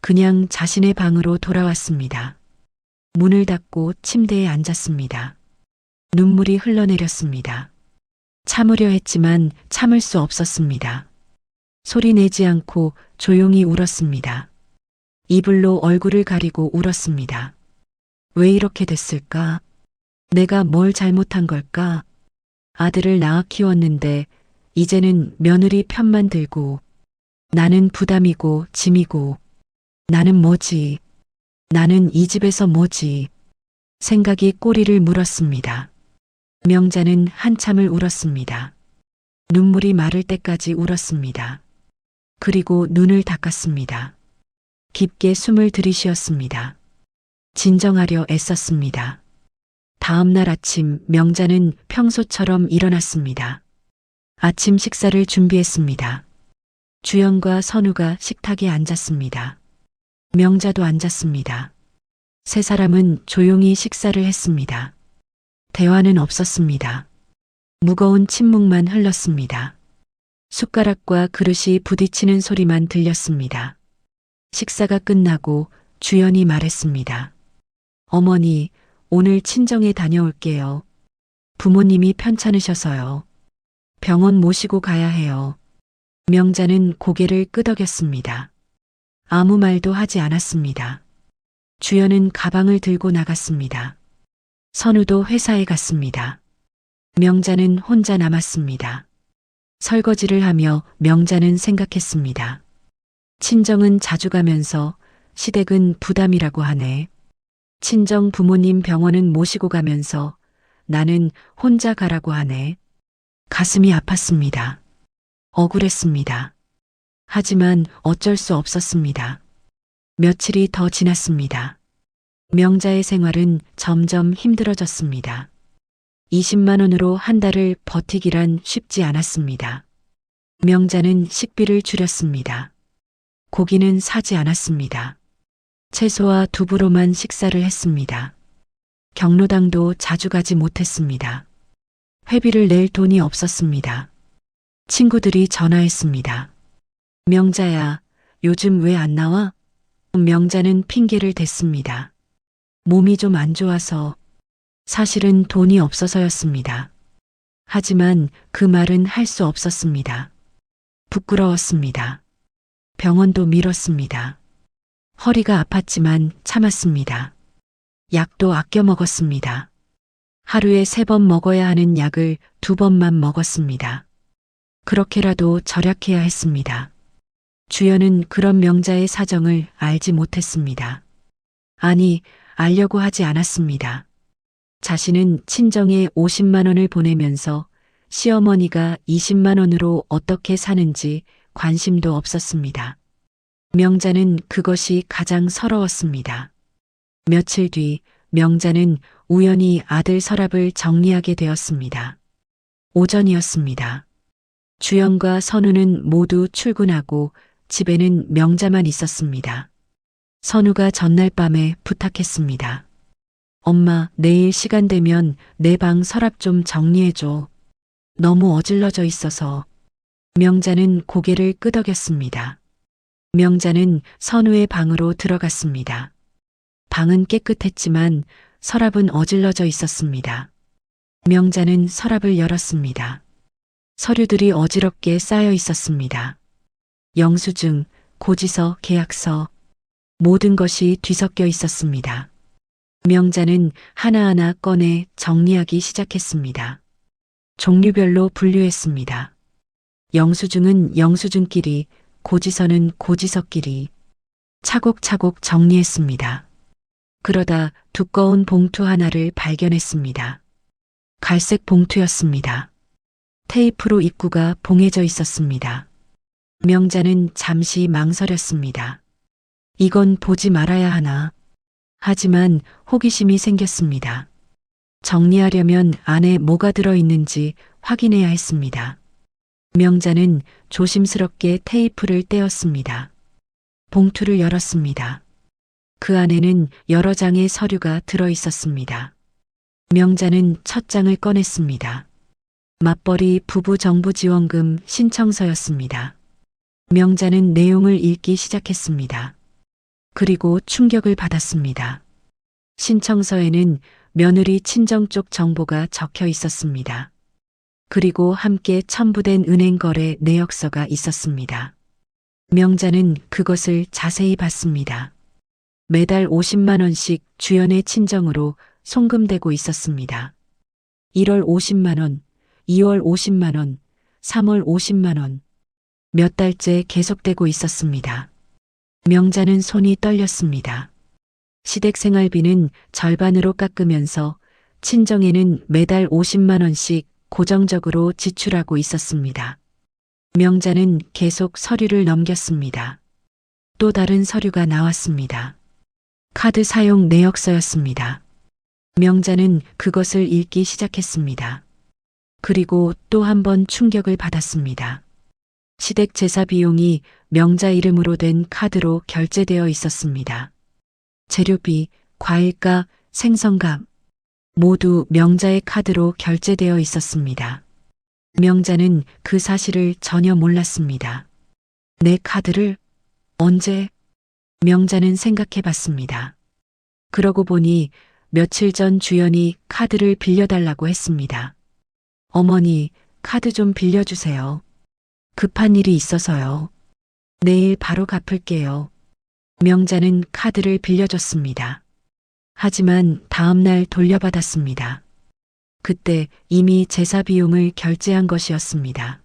그냥 자신의 방으로 돌아왔습니다. 문을 닫고 침대에 앉았습니다. 눈물이 흘러내렸습니다. 참으려 했지만 참을 수 없었습니다. 소리 내지 않고 조용히 울었습니다. 이불로 얼굴을 가리고 울었습니다. 왜 이렇게 됐을까? 내가 뭘 잘못한 걸까? 아들을 낳아 키웠는데 이제는 며느리 편만 들고 나는 부담이고 짐이고 나는 뭐지? 나는 이 집에서 뭐지? 생각이 꼬리를 물었습니다. 명자는 한참을 울었습니다. 눈물이 마를 때까지 울었습니다. 그리고 눈을 닦았습니다. 깊게 숨을 들이쉬었습니다. 진정하려 애썼습니다. 다음 날 아침 명자는 평소처럼 일어났습니다. 아침 식사를 준비했습니다. 주연과 선우가 식탁에 앉았습니다. 명자도 앉았습니다. 세 사람은 조용히 식사를 했습니다. 대화는 없었습니다. 무거운 침묵만 흘렀습니다. 숟가락과 그릇이 부딪히는 소리만 들렸습니다. 식사가 끝나고 주연이 말했습니다. 어머니, 오늘 친정에 다녀올게요. 부모님이 편찮으셔서요. 병원 모시고 가야 해요. 명자는 고개를 끄덕였습니다. 아무 말도 하지 않았습니다. 주연은 가방을 들고 나갔습니다. 선우도 회사에 갔습니다. 명자는 혼자 남았습니다. 설거지를 하며 명자는 생각했습니다. 친정은 자주 가면서 시댁은 부담이라고 하네. 친정 부모님 병원은 모시고 가면서 나는 혼자 가라고 하네. 가슴이 아팠습니다. 억울했습니다. 하지만 어쩔 수 없었습니다. 며칠이 더 지났습니다. 명자의 생활은 점점 힘들어졌습니다. 20만 원으로 한 달을 버티기란 쉽지 않았습니다. 명자는 식비를 줄였습니다. 고기는 사지 않았습니다. 채소와 두부로만 식사를 했습니다. 경로당도 자주 가지 못했습니다. 회비를 낼 돈이 없었습니다. 친구들이 전화했습니다. 명자야, 요즘 왜 안 나와? 명자는 핑계를 댔습니다. 몸이 좀 안 좋아서. 사실은 돈이 없어서였습니다. 하지만 그 말은 할 수 없었습니다. 부끄러웠습니다. 병원도 미뤘습니다. 허리가 아팠지만 참았습니다. 약도 아껴 먹었습니다. 하루에 3번 먹어야 하는 약을 2번만 먹었습니다. 그렇게라도 절약해야 했습니다. 주연은 그런 명자의 사정을 알지 못했습니다. 아니, 알려고 하지 않았습니다. 자신은 친정에 50만 원을 보내면서 시어머니가 20만 원으로 어떻게 사는지 관심도 없었습니다. 명자는 그것이 가장 서러웠습니다. 며칠 뒤 명자는 우연히 아들 서랍을 정리하게 되었습니다. 오전이었습니다. 주연과 선우는 모두 출근하고 집에는 명자만 있었습니다. 선우가 전날 밤에 부탁했습니다. 엄마, 내일 시간 되면 내 방 서랍 좀 정리해줘. 너무 어질러져 있어서. 명자는 고개를 끄덕였습니다. 명자는 선우의 방으로 들어갔습니다. 방은 깨끗했지만 서랍은 어질러져 있었습니다. 명자는 서랍을 열었습니다. 서류들이 어지럽게 쌓여 있었습니다. 영수증, 고지서, 계약서, 모든 것이 뒤섞여 있었습니다. 명자는 하나하나 꺼내 정리하기 시작했습니다. 종류별로 분류했습니다. 영수증은 영수증끼리, 고지서는 고지서끼리 차곡차곡 정리했습니다. 그러다 두꺼운 봉투 하나를 발견했습니다. 갈색 봉투였습니다. 테이프로 입구가 봉해져 있었습니다. 명자는 잠시 망설였습니다. 이건 보지 말아야 하나. 하지만 호기심이 생겼습니다. 정리하려면 안에 뭐가 들어있는지 확인해야 했습니다. 명자는 조심스럽게 테이프를 떼었습니다. 봉투를 열었습니다. 그 안에는 여러 장의 서류가 들어 있었습니다. 명자는 첫 장을 꺼냈습니다. 맞벌이 부부 정부 지원금 신청서였습니다. 명자는 내용을 읽기 시작했습니다. 그리고 충격을 받았습니다. 신청서에는 며느리 친정 쪽 정보가 적혀 있었습니다. 그리고 함께 첨부된 은행 거래 내역서가 있었습니다. 명자는 그것을 자세히 봤습니다. 매달 50만 원씩 주연의 친정으로 송금되고 있었습니다. 1월 50만 원, 2월 50만 원, 3월 50만 원. 몇 달째 계속되고 있었습니다. 명자는 손이 떨렸습니다. 시댁 생활비는 절반으로 깎으면서 친정에는 매달 50만 원씩 고정적으로 지출하고 있었습니다. 명자는 계속 서류를 넘겼습니다. 또 다른 서류가 나왔습니다. 카드 사용 내역서였습니다. 명자는 그것을 읽기 시작했습니다. 그리고 또 한 번 충격을 받았습니다. 시댁 제사 비용이 명자 이름으로 된 카드로 결제되어 있었습니다. 재료비, 과일값, 생선값 모두 명자의 카드로 결제되어 있었습니다. 명자는 그 사실을 전혀 몰랐습니다. 내 카드를 언제? 명자는 생각해 봤습니다. 그러고 보니 며칠 전 주연이 카드를 빌려달라고 했습니다. 어머니, 카드 좀 빌려주세요. 급한 일이 있어서요. 내일 바로 갚을게요. 명자는 카드를 빌려줬습니다. 하지만 다음 날 돌려받았습니다. 그때 이미 제사 비용을 결제한 것이었습니다.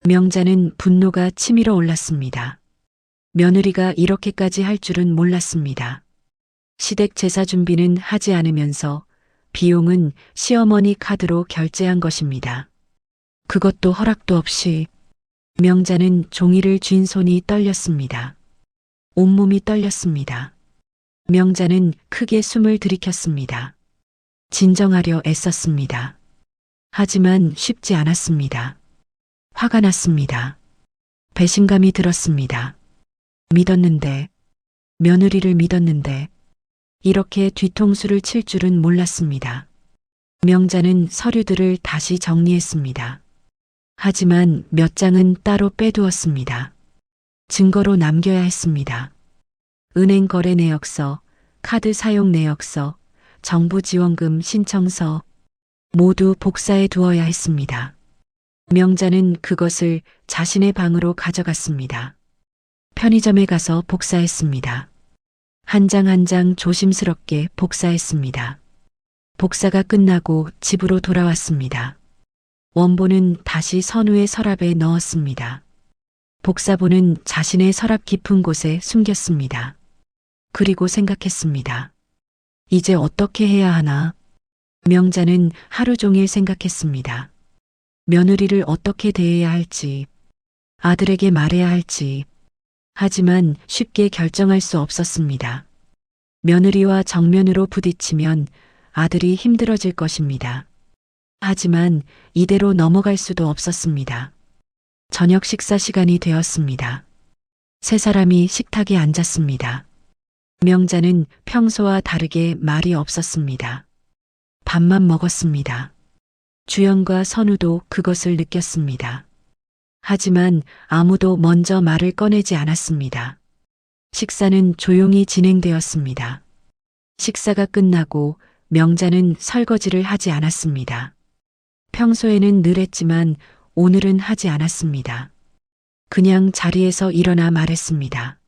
명자는 분노가 치밀어 올랐습니다. 며느리가 이렇게까지 할 줄은 몰랐습니다. 시댁 제사 준비는 하지 않으면서 비용은 시어머니 카드로 결제한 것입니다. 그것도 허락도 없이. 명자는 종이를 쥔 손이 떨렸습니다. 온몸이 떨렸습니다. 명자는 크게 숨을 들이켰습니다. 진정하려 애썼습니다. 하지만 쉽지 않았습니다. 화가 났습니다. 배신감이 들었습니다. 믿었는데, 며느리를 믿었는데, 이렇게 뒤통수를 칠 줄은 몰랐습니다. 명자는 서류들을 다시 정리했습니다. 하지만 몇 장은 따로 빼두었습니다. 증거로 남겨야 했습니다. 은행 거래 내역서, 카드 사용 내역서, 정부 지원금 신청서 모두 복사해 두어야 했습니다. 명자는 그것을 자신의 방으로 가져갔습니다. 편의점에 가서 복사했습니다. 한 장 한 장 조심스럽게 복사했습니다. 복사가 끝나고 집으로 돌아왔습니다. 원본은 다시 선우의 서랍에 넣었습니다. 복사본은 자신의 서랍 깊은 곳에 숨겼습니다. 그리고 생각했습니다. 이제 어떻게 해야 하나? 명자는 하루 종일 생각했습니다. 며느리를 어떻게 대해야 할지, 아들에게 말해야 할지, 하지만 쉽게 결정할 수 없었습니다. 며느리와 정면으로 부딪히면 아들이 힘들어질 것입니다. 하지만 이대로 넘어갈 수도 없었습니다. 저녁 식사 시간이 되었습니다. 세 사람이 식탁에 앉았습니다. 명자는 평소와 다르게 말이 없었습니다. 밥만 먹었습니다. 주연과 선우도 그것을 느꼈습니다. 하지만 아무도 먼저 말을 꺼내지 않았습니다. 식사는 조용히 진행되었습니다. 식사가 끝나고 명자는 설거지를 하지 않았습니다. 평소에는 늘 했지만 오늘은 하지 않았습니다. 그냥 자리에서 일어나 말했습니다.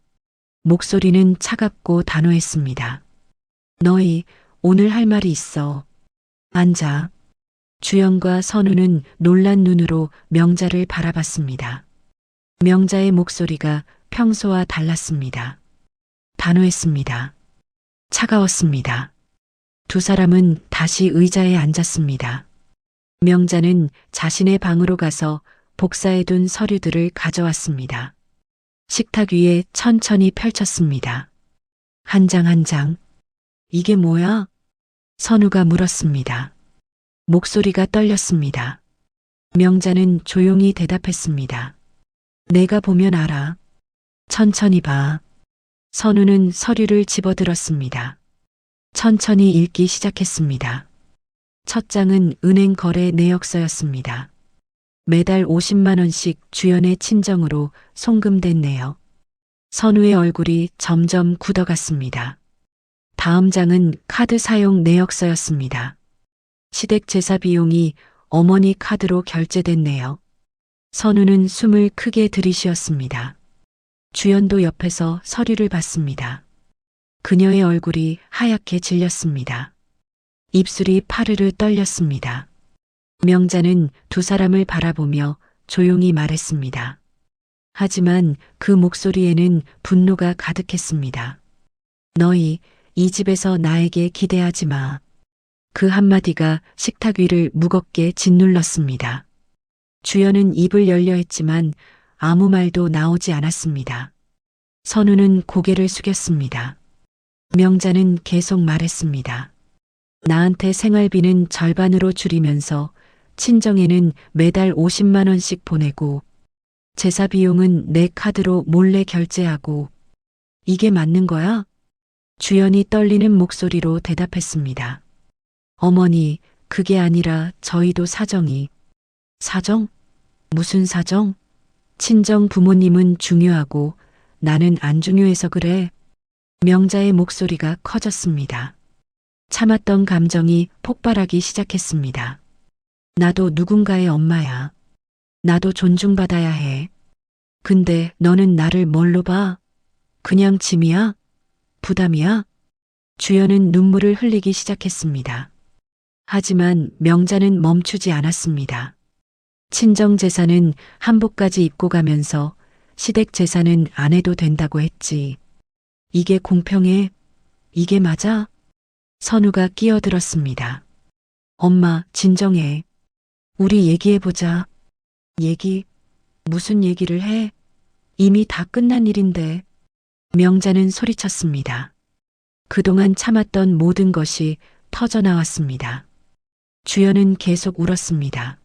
목소리는 차갑고 단호했습니다. 너희 오늘 할 말이 있어. 앉아. 주연과 선우는 놀란 눈으로 명자를 바라봤습니다. 명자의 목소리가 평소와 달랐습니다. 단호했습니다. 차가웠습니다. 두 사람은 다시 의자에 앉았습니다. 명자는 자신의 방으로 가서 복사해둔 서류들을 가져왔습니다. 식탁 위에 천천히 펼쳤습니다. 한 장 한 장. 이게 뭐야? 선우가 물었습니다. 목소리가 떨렸습니다. 명자는 조용히 대답했습니다. 내가 보면 알아. 천천히 봐. 선우는 서류를 집어들었습니다. 천천히 읽기 시작했습니다. 첫 장은 은행 거래 내역서였습니다. 매달 50만 원씩 주연의 친정으로 송금된 내역. 선우의 얼굴이 점점 굳어갔습니다. 다음 장은 카드 사용 내역서였습니다. 시댁 제사 비용이 어머니 카드로 결제된 내역. 선우는 숨을 크게 들이쉬었습니다. 주연도 옆에서 서류를 봤습니다. 그녀의 얼굴이 하얗게 질렸습니다. 입술이 파르르 떨렸습니다. 명자는 두 사람을 바라보며 조용히 말했습니다. 하지만 그 목소리에는 분노가 가득했습니다. 너희 이 집에서 나에게 기대하지 마. 그 한마디가 식탁 위를 무겁게 짓눌렀습니다. 주연은 입을 열려 했지만 아무 말도 나오지 않았습니다. 선우는 고개를 숙였습니다. 명자는 계속 말했습니다. 나한테 생활비는 절반으로 줄이면서 친정에는 매달 50만 원씩 보내고 제사 비용은 내 카드로 몰래 결제하고 이게 맞는 거야? 주연이 떨리는 목소리로 대답했습니다. 어머니, 그게 아니라 저희도 사정이. 사정? 무슨 사정? 친정 부모님은 중요하고 나는 안 중요해서 그래. 명자의 목소리가 커졌습니다. 참았던 감정이 폭발하기 시작했습니다. 나도 누군가의 엄마야. 나도 존중받아야 해. 근데 너는 나를 뭘로 봐? 그냥 짐이야? 부담이야? 주연은 눈물을 흘리기 시작했습니다. 하지만 명자는 멈추지 않았습니다. 친정 제사는 한복까지 입고 가면서 시댁 제사는 안 해도 된다고 했지. 이게 공평해? 이게 맞아? 선우가 끼어들었습니다. 엄마, 진정해. 우리 얘기해보자. 얘기? 무슨 얘기를 해? 이미 다 끝난 일인데. 명자는 소리쳤습니다. 그동안 참았던 모든 것이 터져나왔습니다. 주연은 계속 울었습니다.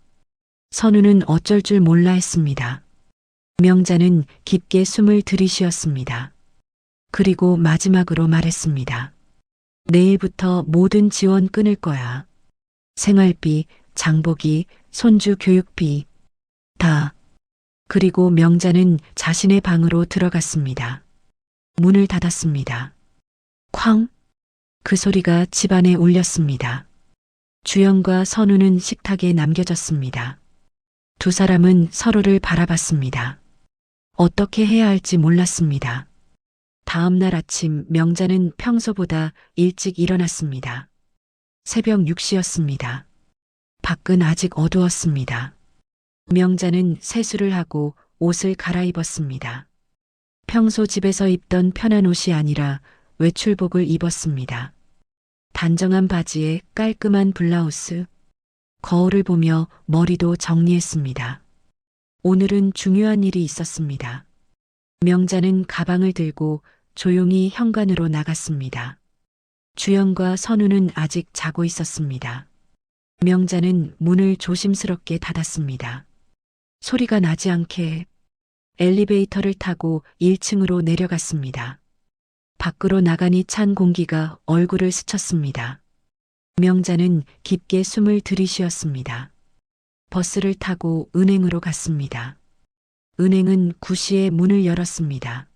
선우는 어쩔 줄 몰라 했습니다. 명자는 깊게 숨을 들이쉬었습니다. 그리고 마지막으로 말했습니다. 내일부터 모든 지원 끊을 거야. 생활비, 장보기, 손주 교육비, 다. 그리고 명자는 자신의 방으로 들어갔습니다. 문을 닫았습니다. 쾅! 그 소리가 집안에 울렸습니다. 주연과 선우는 식탁에 남겨졌습니다. 두 사람은 서로를 바라봤습니다. 어떻게 해야 할지 몰랐습니다. 다음 날 아침 명자는 평소보다 일찍 일어났습니다. 새벽 6시였습니다. 밖은 아직 어두웠습니다. 명자는 세수를 하고 옷을 갈아입었습니다. 평소 집에서 입던 편한 옷이 아니라 외출복을 입었습니다. 단정한 바지에 깔끔한 블라우스, 거울을 보며 머리도 정리했습니다. 오늘은 중요한 일이 있었습니다. 명자는 가방을 들고 조용히 현관으로 나갔습니다. 주연과 선우는 아직 자고 있었습니다. 명자는 문을 조심스럽게 닫았습니다. 소리가 나지 않게 엘리베이터를 타고 1층으로 내려갔습니다. 밖으로 나가니 찬 공기가 얼굴을 스쳤습니다. 명자는 깊게 숨을 들이쉬었습니다. 버스를 타고 은행으로 갔습니다. 은행은 9시에 문을 열었습니다.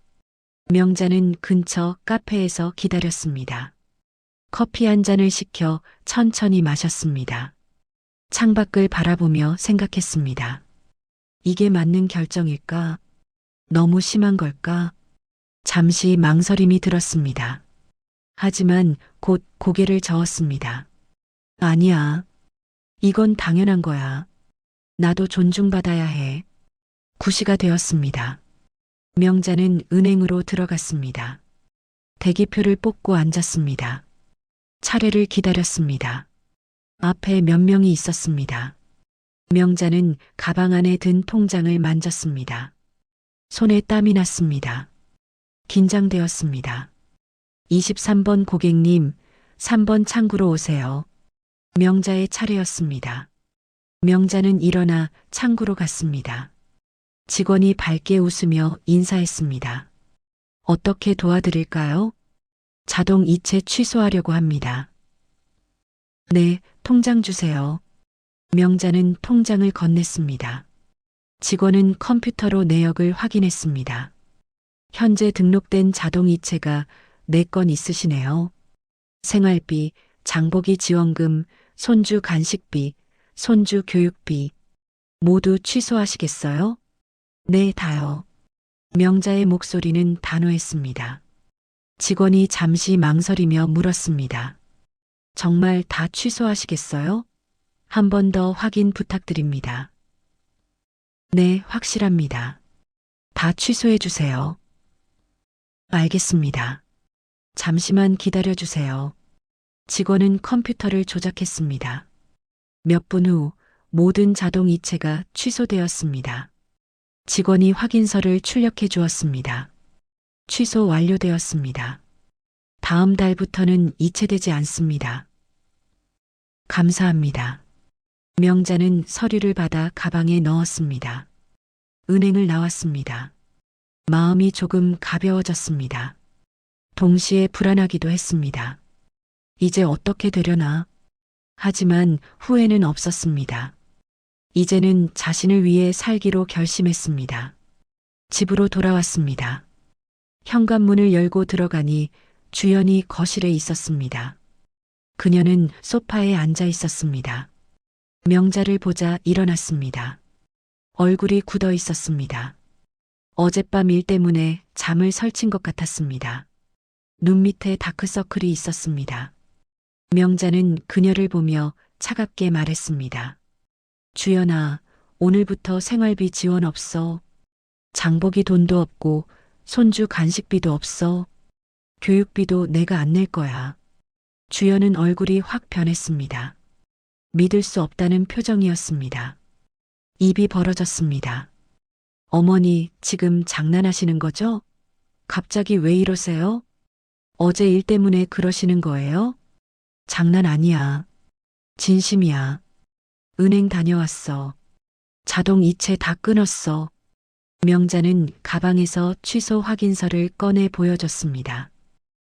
명자는 근처 카페에서 기다렸습니다. 커피 한 잔을 시켜 천천히 마셨습니다. 창밖을 바라보며 생각했습니다. 이게 맞는 결정일까? 너무 심한 걸까? 잠시 망설임이 들었습니다. 하지만 곧 고개를 저었습니다. 아니야. 이건 당연한 거야. 나도 존중받아야 해. 9시가 되었습니다. 명자는 은행으로 들어갔습니다. 대기표를 뽑고 앉았습니다. 차례를 기다렸습니다. 앞에 몇 명이 있었습니다. 명자는 가방 안에 든 통장을 만졌습니다. 손에 땀이 났습니다. 긴장되었습니다. 23번 고객님, 3번 창구로 오세요. 명자의 차례였습니다. 명자는 일어나 창구로 갔습니다. 직원이 밝게 웃으며 인사했습니다. 어떻게 도와드릴까요? 자동 이체 취소하려고 합니다. 네, 통장 주세요. 명자는 통장을 건넸습니다. 직원은 컴퓨터로 내역을 확인했습니다. 현재 등록된 자동 이체가 4건 있으시네요. 생활비, 장보기 지원금, 손주 간식비, 손주 교육비 모두 취소하시겠어요? 네, 다요. 명자의 목소리는 단호했습니다. 직원이 잠시 망설이며 물었습니다. 정말 다 취소하시겠어요? 한 번 더 확인 부탁드립니다. 네, 확실합니다. 다 취소해 주세요. 알겠습니다. 잠시만 기다려 주세요. 직원은 컴퓨터를 조작했습니다. 몇 분 후 모든 자동 이체가 취소되었습니다. 직원이 확인서를 출력해 주었습니다. 취소 완료되었습니다. 다음 달부터는 이체되지 않습니다. 감사합니다. 명자는 서류를 받아 가방에 넣었습니다. 은행을 나왔습니다. 마음이 조금 가벼워졌습니다. 동시에 불안하기도 했습니다. 이제 어떻게 되려나? 하지만 후회는 없었습니다. 이제는 자신을 위해 살기로 결심했습니다. 집으로 돌아왔습니다. 현관문을 열고 들어가니 주연이 거실에 있었습니다. 그녀는 소파에 앉아 있었습니다. 명자를 보자 일어났습니다. 얼굴이 굳어 있었습니다. 어젯밤 일 때문에 잠을 설친 것 같았습니다. 눈 밑에 다크서클이 있었습니다. 명자는 그녀를 보며 차갑게 말했습니다. 주연아, 오늘부터 생활비 지원 없어. 장보기 돈도 없고 손주 간식비도 없어. 교육비도 내가 안 낼 거야. 주연은 얼굴이 확 변했습니다. 믿을 수 없다는 표정이었습니다. 입이 벌어졌습니다. 어머니, 지금 장난하시는 거죠? 갑자기 왜 이러세요? 어제 일 때문에 그러시는 거예요? 장난 아니야. 진심이야. 은행 다녀왔어. 자동 이체 다 끊었어. 명자는 가방에서 취소 확인서를 꺼내 보여줬습니다.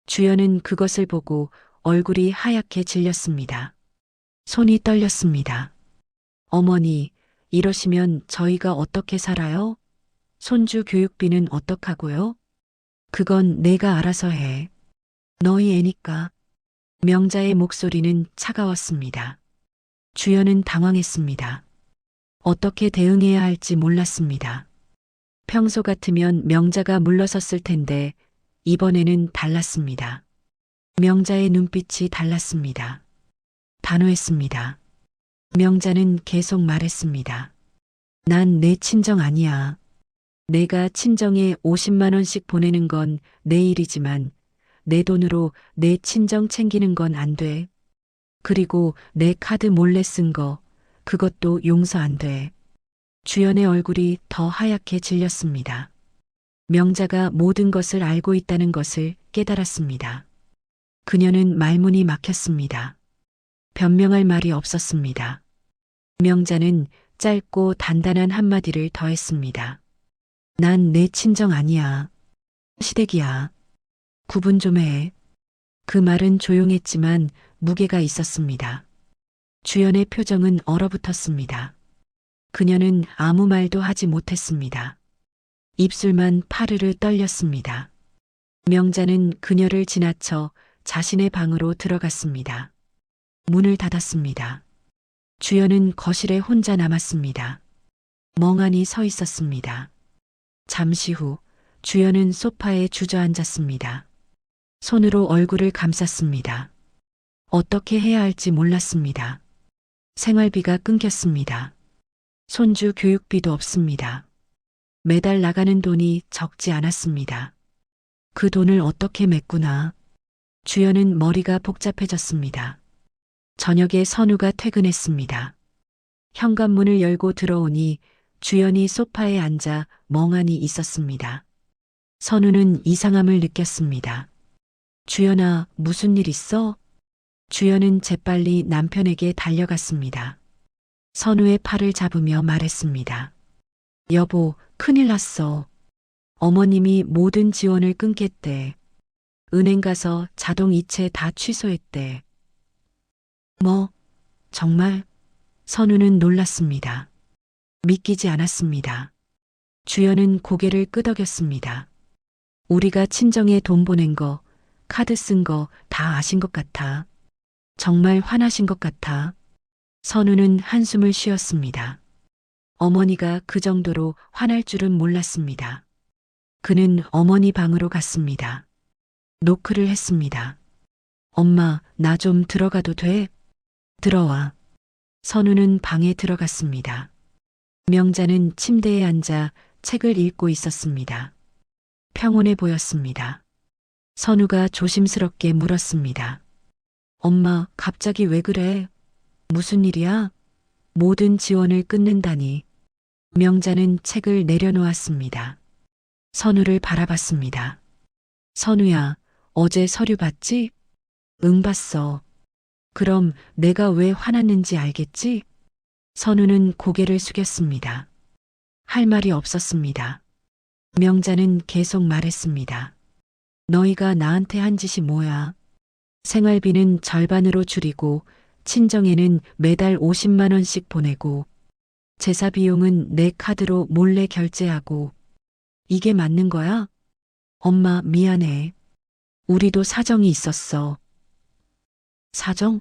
주연은 그것을 보고 얼굴이 하얗게 질렸습니다. 손이 떨렸습니다. 어머니, 이러시면 저희가 어떻게 살아요? 손주 교육비는 어떡하고요? 그건 내가 알아서 해. 너희 애니까. 명자의 목소리는 차가웠습니다. 주연은 당황했습니다. 어떻게 대응해야 할지 몰랐습니다. 평소 같으면 명자가 물러섰을 텐데 이번에는 달랐습니다. 명자의 눈빛이 달랐습니다. 단호했습니다. 명자는 계속 말했습니다. 난 내 친정 아니야. 내가 친정에 50만 원씩 보내는 건 내 일이지만 내 돈으로 내 친정 챙기는 건 안 돼. 그리고 내 카드 몰래 쓴 거, 그것도 용서 안 돼. 주연의 얼굴이 더 하얗게 질렸습니다. 명자가 모든 것을 알고 있다는 것을 깨달았습니다. 그녀는 말문이 막혔습니다. 변명할 말이 없었습니다. 명자는 짧고 단단한 한마디를 더했습니다. 난 내 친정 아니야. 시댁이야. 구분 좀 해. 그 말은 조용했지만 무게가 있었습니다. 주연의 표정은 얼어붙었습니다. 그녀는 아무 말도 하지 못했습니다. 입술만 파르르 떨렸습니다. 명자는 그녀를 지나쳐 자신의 방으로 들어갔습니다. 문을 닫았습니다. 주연은 거실에 혼자 남았습니다. 멍하니 서 있었습니다. 잠시 후 주연은 소파에 주저앉았습니다. 손으로 얼굴을 감쌌습니다. 어떻게 해야 할지 몰랐습니다. 생활비가 끊겼습니다. 손주 교육비도 없습니다. 매달 나가는 돈이 적지 않았습니다. 그 돈을 어떻게 메꾸나. 주연은 머리가 복잡해졌습니다. 저녁에 선우가 퇴근했습니다. 현관문을 열고 들어오니 주연이 소파에 앉아 멍하니 있었습니다. 선우는 이상함을 느꼈습니다. 주연아, 무슨 일 있어? 주연은 재빨리 남편에게 달려갔습니다. 선우의 팔을 잡으며 말했습니다. 여보, 큰일 났어. 어머님이 모든 지원을 끊겠대. 은행 가서 자동 이체 다 취소했대. 뭐? 정말? 선우는 놀랐습니다. 믿기지 않았습니다. 주연은 고개를 끄덕였습니다. 우리가 친정에 돈 보낸 거, 카드 쓴 거 다 아신 것 같아. 정말 화나신 것 같아. 선우는 한숨을 쉬었습니다. 어머니가 그 정도로 화날 줄은 몰랐습니다. 그는 어머니 방으로 갔습니다. 노크를 했습니다. 엄마, 나 좀 들어가도 돼? 들어와. 선우는 방에 들어갔습니다. 명자는 침대에 앉아 책을 읽고 있었습니다. 평온해 보였습니다. 선우가 조심스럽게 물었습니다. 엄마, 갑자기 왜 그래? 무슨 일이야? 모든 지원을 끊는다니. 명자는 책을 내려놓았습니다. 선우를 바라봤습니다. 선우야, 어제 서류 봤지? 응, 봤어. 그럼 내가 왜 화났는지 알겠지? 선우는 고개를 숙였습니다. 할 말이 없었습니다. 명자는 계속 말했습니다. 너희가 나한테 한 짓이 뭐야? 생활비는 절반으로 줄이고 친정에는 매달 50만 원씩 보내고 제사 비용은 내 카드로 몰래 결제하고 이게 맞는 거야? 엄마, 미안해. 우리도 사정이 있었어. 사정?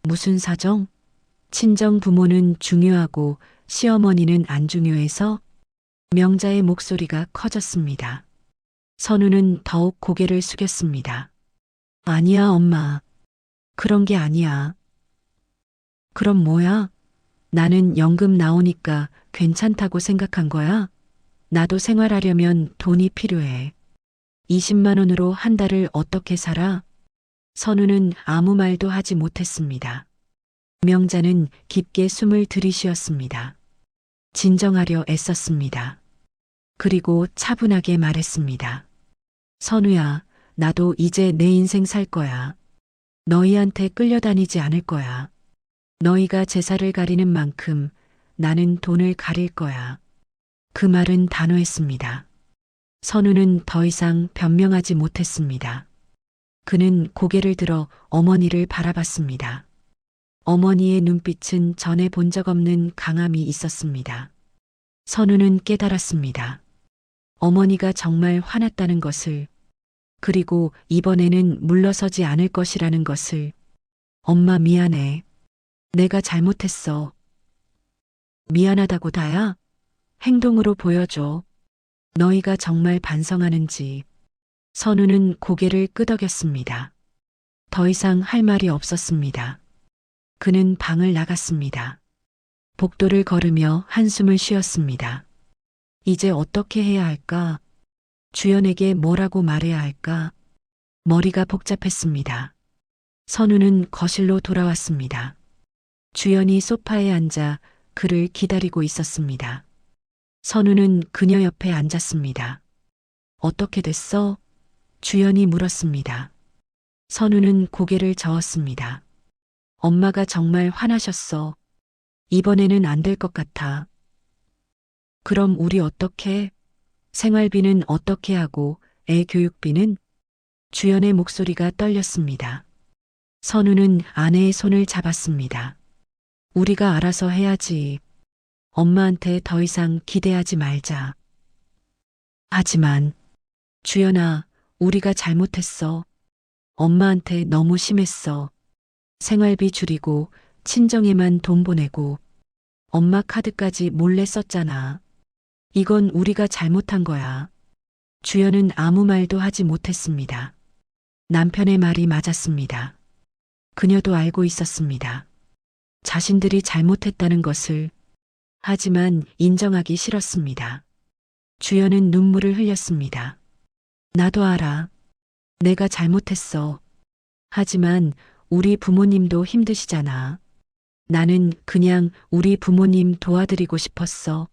무슨 사정? 친정 부모는 중요하고 시어머니는 안 중요해서? 명자의 목소리가 커졌습니다. 선우는 더욱 고개를 숙였습니다. 아니야, 엄마. 그런 게 아니야. 그럼 뭐야? 나는 연금 나오니까 괜찮다고 생각한 거야? 나도 생활하려면 돈이 필요해. 20만 원으로 한 달을 어떻게 살아? 선우는 아무 말도 하지 못했습니다. 명자는 깊게 숨을 들이쉬었습니다. 진정하려 애썼습니다. 그리고 차분하게 말했습니다. 선우야, 나도 이제 내 인생 살 거야. 너희한테 끌려다니지 않을 거야. 너희가 제사를 가리는 만큼 나는 돈을 가릴 거야. 그 말은 단호했습니다. 선우는 더 이상 변명하지 못했습니다. 그는 고개를 들어 어머니를 바라봤습니다. 어머니의 눈빛은 전에 본 적 없는 강함이 있었습니다. 선우는 깨달았습니다. 어머니가 정말 화났다는 것을, 그리고 이번에는 물러서지 않을 것이라는 것을. 엄마 미안해. 내가 잘못했어. 미안하다고 다야? 행동으로 보여줘. 너희가 정말 반성하는지. 선우는 고개를 끄덕였습니다. 더 이상 할 말이 없었습니다. 그는 방을 나갔습니다. 복도를 걸으며 한숨을 쉬었습니다. 이제 어떻게 해야 할까? 주연에게 뭐라고 말해야 할까? 머리가 복잡했습니다. 선우는 거실로 돌아왔습니다. 주연이 소파에 앉아 그를 기다리고 있었습니다. 선우는 그녀 옆에 앉았습니다. 어떻게 됐어? 주연이 물었습니다. 선우는 고개를 저었습니다. 엄마가 정말 화나셨어. 이번에는 안 될 것 같아. 그럼 우리 어떻게? 생활비는 어떻게 하고 애 교육비는? 주연의 목소리가 떨렸습니다. 선우는 아내의 손을 잡았습니다. 우리가 알아서 해야지. 엄마한테 더 이상 기대하지 말자. 하지만 주연아, 우리가 잘못했어. 엄마한테 너무 심했어. 생활비 줄이고 친정에만 돈 보내고 엄마 카드까지 몰래 썼잖아. 이건 우리가 잘못한 거야. 주연은 아무 말도 하지 못했습니다. 남편의 말이 맞았습니다. 그녀도 알고 있었습니다. 자신들이 잘못했다는 것을. 하지만 인정하기 싫었습니다. 주연은 눈물을 흘렸습니다. 나도 알아. 내가 잘못했어. 하지만 우리 부모님도 힘드시잖아. 나는 그냥 우리 부모님 도와드리고 싶었어.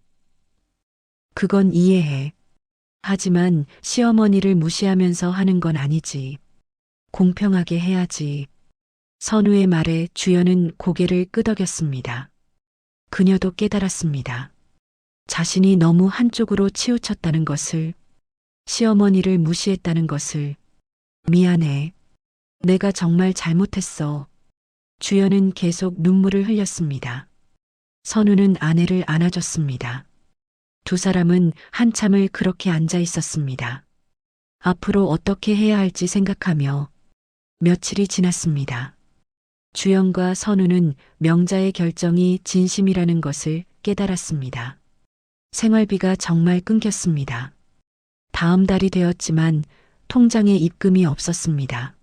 그건 이해해. 하지만 시어머니를 무시하면서 하는 건 아니지. 공평하게 해야지. 선우의 말에 주연은 고개를 끄덕였습니다. 그녀도 깨달았습니다. 자신이 너무 한쪽으로 치우쳤다는 것을, 시어머니를 무시했다는 것을. 미안해. 내가 정말 잘못했어. 주연은 계속 눈물을 흘렸습니다. 선우는 아내를 안아줬습니다. 두 사람은 한참을 그렇게 앉아 있었습니다. 앞으로 어떻게 해야 할지 생각하며 며칠이 지났습니다. 주연과 선우는 명자의 결정이 진심이라는 것을 깨달았습니다. 생활비가 정말 끊겼습니다. 다음 달이 되었지만 통장에 입금이 없었습니다.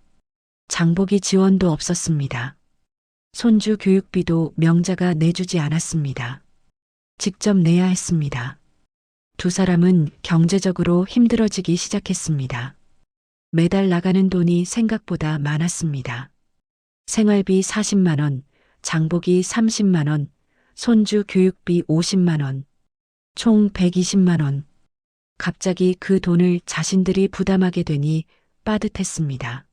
장보기 지원도 없었습니다. 손주 교육비도 명자가 내주지 않았습니다. 직접 내야 했습니다. 두 사람은 경제적으로 힘들어지기 시작했습니다. 매달 나가는 돈이 생각보다 많았습니다. 생활비 40만 원, 장보기 30만 원, 손주 교육비 50만 원, 총 120만 원. 갑자기 그 돈을 자신들이 부담하게 되니 빠듯했습니다.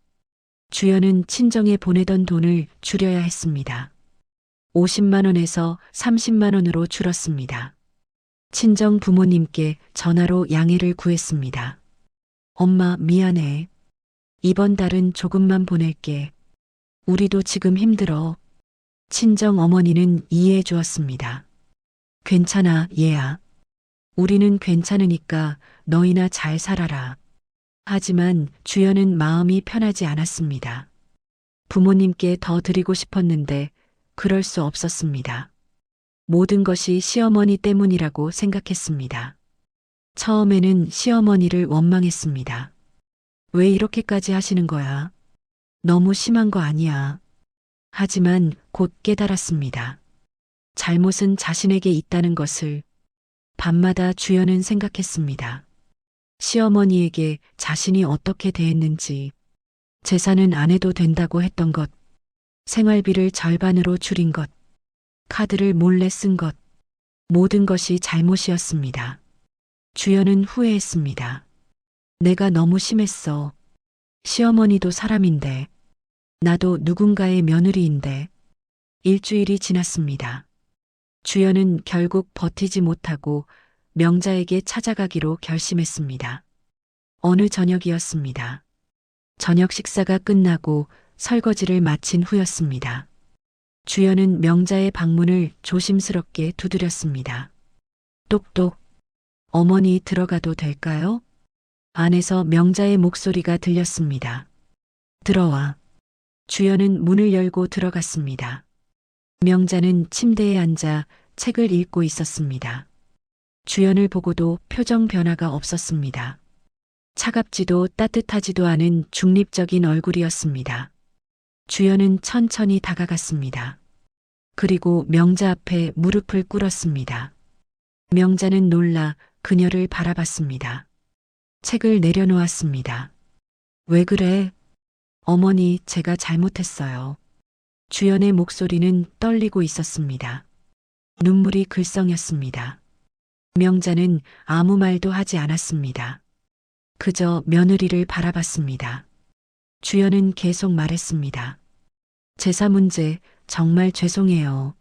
주연은 친정에 보내던 돈을 줄여야 했습니다. 50만 원에서 30만 원으로 줄었습니다. 친정 부모님께 전화로 양해를 구했습니다. 엄마 미안해. 이번 달은 조금만 보낼게. 우리도 지금 힘들어. 친정 어머니는 이해해 주었습니다. 괜찮아, 얘야. 우리는 괜찮으니까 너희나 잘 살아라. 하지만 주연은 마음이 편하지 않았습니다. 부모님께 더 드리고 싶었는데 그럴 수 없었습니다. 모든 것이 시어머니 때문이라고 생각했습니다. 처음에는 시어머니를 원망했습니다. 왜 이렇게까지 하시는 거야? 너무 심한 거 아니야. 하지만 곧 깨달았습니다. 잘못은 자신에게 있다는 것을. 밤마다 주연은 생각했습니다. 시어머니에게 자신이 어떻게 대했는지, 재산은 안 해도 된다고 했던 것, 생활비를 절반으로 줄인 것, 카드를 몰래 쓴 것, 모든 것이 잘못이었습니다. 주연은 후회했습니다. 내가 너무 심했어. 시어머니도 사람인데, 나도 누군가의 며느리인데. 일주일이 지났습니다. 주연은 결국 버티지 못하고 명자에게 찾아가기로 결심했습니다. 어느 저녁이었습니다. 저녁 식사가 끝나고 설거지를 마친 후였습니다. 주연은 명자의 방문을 조심스럽게 두드렸습니다. 똑똑. 어머니 들어가도 될까요? 안에서 명자의 목소리가 들렸습니다. 들어와. 주연은 문을 열고 들어갔습니다. 명자는 침대에 앉아 책을 읽고 있었습니다. 주연을 보고도 표정 변화가 없었습니다. 차갑지도 따뜻하지도 않은 중립적인 얼굴이었습니다. 주연은 천천히 다가갔습니다. 그리고 명자 앞에 무릎을 꿇었습니다. 명자는 놀라 그녀를 바라봤습니다. 책을 내려놓았습니다. 왜 그래? 어머니, 제가 잘못했어요. 주연의 목소리는 떨리고 있었습니다. 눈물이 글썽였습니다. 명자는 아무 말도 하지 않았습니다. 그저 며느리를 바라봤습니다. 주연은 계속 말했습니다. 제사 문제 정말 죄송해요.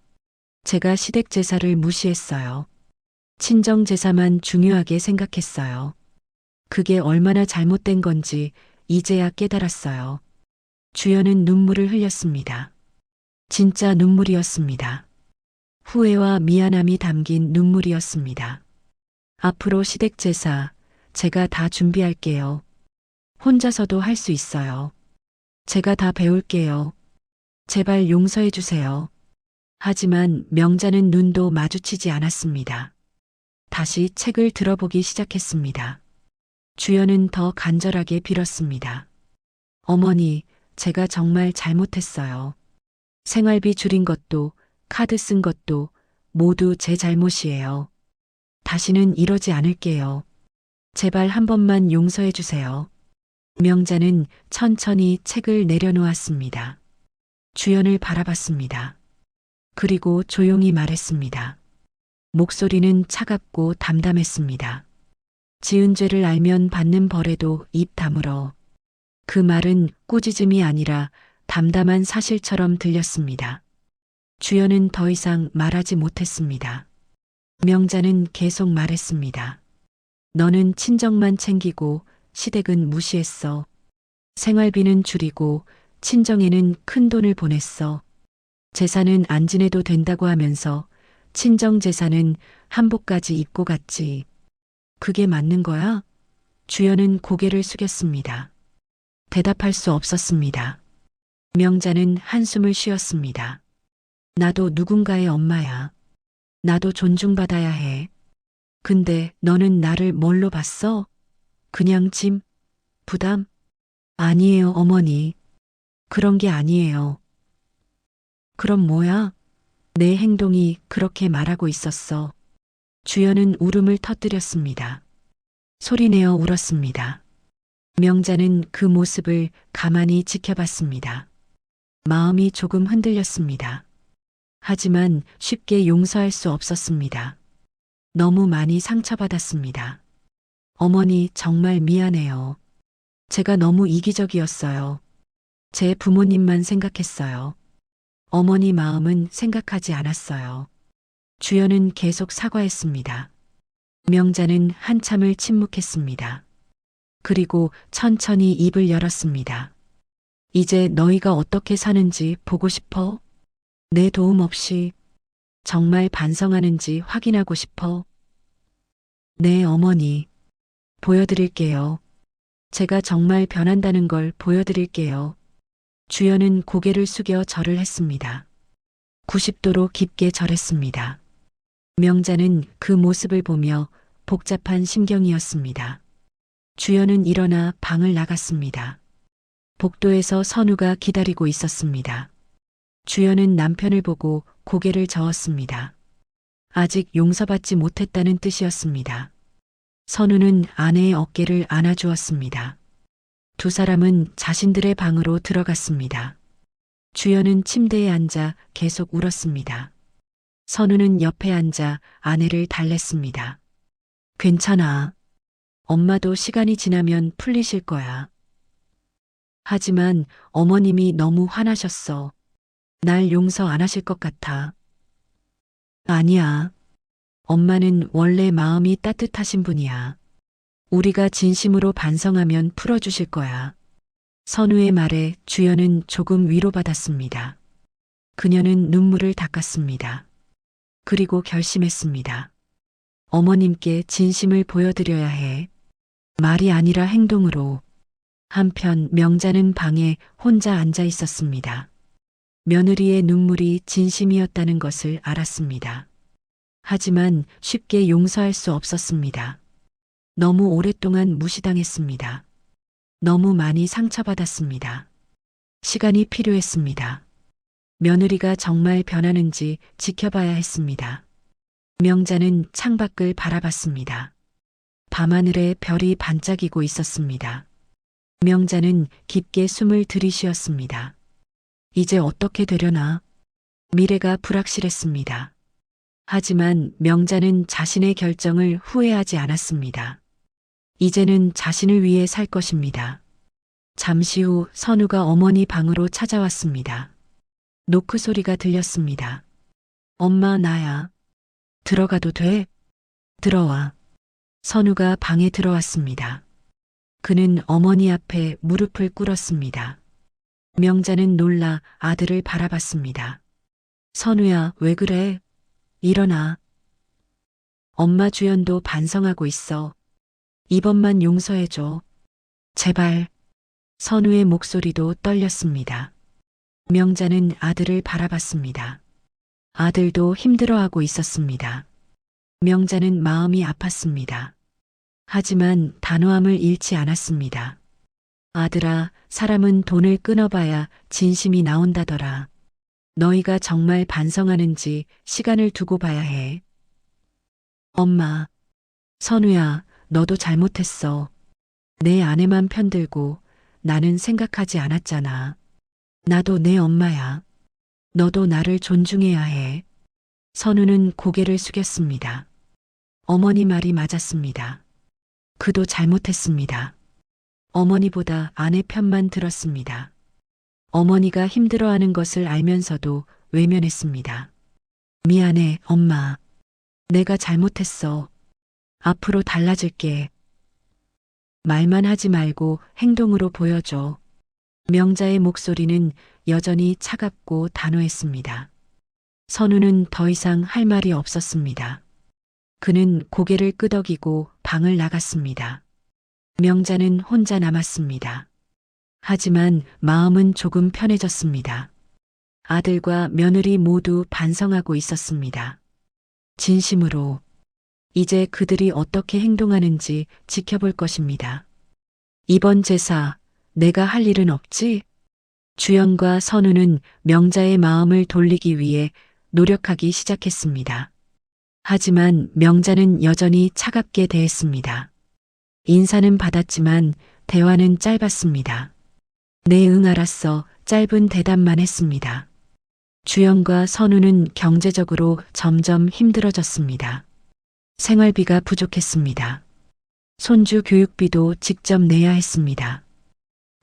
제가 시댁 제사를 무시했어요. 친정 제사만 중요하게 생각했어요. 그게 얼마나 잘못된 건지 이제야 깨달았어요. 주연은 눈물을 흘렸습니다. 진짜 눈물이었습니다. 후회와 미안함이 담긴 눈물이었습니다. 앞으로 시댁 제사 제가 다 준비할게요. 혼자서도 할 수 있어요. 제가 다 배울게요. 제발 용서해 주세요. 하지만 명자는 눈도 마주치지 않았습니다. 다시 책을 들어보기 시작했습니다. 주연은 더 간절하게 빌었습니다. 어머니, 제가 정말 잘못했어요. 생활비 줄인 것도, 카드 쓴 것도 모두 제 잘못이에요. 다시는 이러지 않을게요. 제발 한 번만 용서해 주세요. 명자는 천천히 책을 내려놓았습니다. 주연을 바라봤습니다. 그리고 조용히 말했습니다. 목소리는 차갑고 담담했습니다. 지은 죄를 알면 받는 벌에도 입 다물어. 그 말은 꾸짖음이 아니라 담담한 사실처럼 들렸습니다. 주연은 더 이상 말하지 못했습니다. 명자는 계속 말했습니다. 너는 친정만 챙기고 시댁은 무시했어. 생활비는 줄이고 친정에는 큰 돈을 보냈어. 제사는 안 지내도 된다고 하면서 친정 제사는 한복까지 입고 갔지. 그게 맞는 거야? 주연은 고개를 숙였습니다. 대답할 수 없었습니다. 명자는 한숨을 쉬었습니다. 나도 누군가의 엄마야. 나도 존중받아야 해. 근데 너는 나를 뭘로 봤어? 그냥 짐? 부담? 아니에요, 어머니. 그런 게 아니에요. 그럼 뭐야? 내 행동이 그렇게 말하고 있었어. 주연은 울음을 터뜨렸습니다. 소리내어 울었습니다. 명자는 그 모습을 가만히 지켜봤습니다. 마음이 조금 흔들렸습니다. 하지만 쉽게 용서할 수 없었습니다. 너무 많이 상처받았습니다. 어머니, 정말 미안해요. 제가 너무 이기적이었어요. 제 부모님만 생각했어요. 어머니 마음은 생각하지 않았어요. 주연은 계속 사과했습니다. 명자는 한참을 침묵했습니다. 그리고 천천히 입을 열었습니다. 이제 너희가 어떻게 사는지 보고 싶어? 내 도움 없이 정말 반성하는지 확인하고 싶어? 네, 어머니. 보여드릴게요. 제가 정말 변한다는 걸 보여드릴게요. 주연은 고개를 숙여 절을 했습니다. 90도로 깊게 절했습니다. 명자는 그 모습을 보며 복잡한 심경이었습니다. 주연은 일어나 방을 나갔습니다. 복도에서 선우가 기다리고 있었습니다. 주연은 남편을 보고 고개를 저었습니다. 아직 용서받지 못했다는 뜻이었습니다. 선우는 아내의 어깨를 안아주었습니다. 두 사람은 자신들의 방으로 들어갔습니다. 주연은 침대에 앉아 계속 울었습니다. 선우는 옆에 앉아 아내를 달랬습니다. 괜찮아. 엄마도 시간이 지나면 풀리실 거야. 하지만 어머님이 너무 화나셨어. 날 용서 안 하실 것 같아. 아니야. 엄마는 원래 마음이 따뜻하신 분이야. 우리가 진심으로 반성하면 풀어주실 거야. 선우의 말에 주연은 조금 위로받았습니다. 그녀는 눈물을 닦았습니다. 그리고 결심했습니다. 어머님께 진심을 보여드려야 해. 말이 아니라 행동으로. 한편 명자는 방에 혼자 앉아 있었습니다. 며느리의 눈물이 진심이었다는 것을 알았습니다. 하지만 쉽게 용서할 수 없었습니다. 너무 오랫동안 무시당했습니다. 너무 많이 상처받았습니다. 시간이 필요했습니다. 며느리가 정말 변하는지 지켜봐야 했습니다. 명자는 창밖을 바라봤습니다. 밤하늘에 별이 반짝이고 있었습니다. 명자는 깊게 숨을 들이쉬었습니다. 이제 어떻게 되려나? 미래가 불확실했습니다. 하지만 명자는 자신의 결정을 후회하지 않았습니다. 이제는 자신을 위해 살 것입니다. 잠시 후 선우가 어머니 방으로 찾아왔습니다. 노크 소리가 들렸습니다. 엄마, 나야. 들어가도 돼? 들어와. 선우가 방에 들어왔습니다. 그는 어머니 앞에 무릎을 꿇었습니다. 명자는 놀라 아들을 바라봤습니다. 선우야, 왜 그래? 일어나. 엄마, 주연도 반성하고 있어. 이번만 용서해줘. 제발. 선우의 목소리도 떨렸습니다. 명자는 아들을 바라봤습니다. 아들도 힘들어하고 있었습니다. 명자는 마음이 아팠습니다. 하지만 단호함을 잃지 않았습니다. 아들아, 사람은 돈을 끊어봐야 진심이 나온다더라. 너희가 정말 반성하는지 시간을 두고 봐야 해. 엄마, 선우야, 너도 잘못했어. 내 아내만 편들고 나는 생각하지 않았잖아. 나도 내 엄마야. 너도 나를 존중해야 해. 선우는 고개를 숙였습니다. 어머니 말이 맞았습니다. 그도 잘못했습니다. 어머니보다 아내 편만 들었습니다. 어머니가 힘들어하는 것을 알면서도 외면했습니다. 미안해, 엄마. 내가 잘못했어. 앞으로 달라질게. 말만 하지 말고 행동으로 보여줘. 명자의 목소리는 여전히 차갑고 단호했습니다. 선우는 더 이상 할 말이 없었습니다. 그는 고개를 끄덕이고 방을 나갔습니다. 명자는 혼자 남았습니다. 하지만 마음은 조금 편해졌습니다. 아들과 며느리 모두 반성하고 있었습니다. 진심으로. 이제 그들이 어떻게 행동하는지 지켜볼 것입니다. 이번 제사, 내가 할 일은 없지? 주연과 선우는 명자의 마음을 돌리기 위해 노력하기 시작했습니다. 하지만 명자는 여전히 차갑게 대했습니다. 인사는 받았지만 대화는 짧았습니다. 네, 응, 알았어. 짧은 대답만 했습니다. 주연과 선우는 경제적으로 점점 힘들어졌습니다. 생활비가 부족했습니다. 손주 교육비도 직접 내야 했습니다.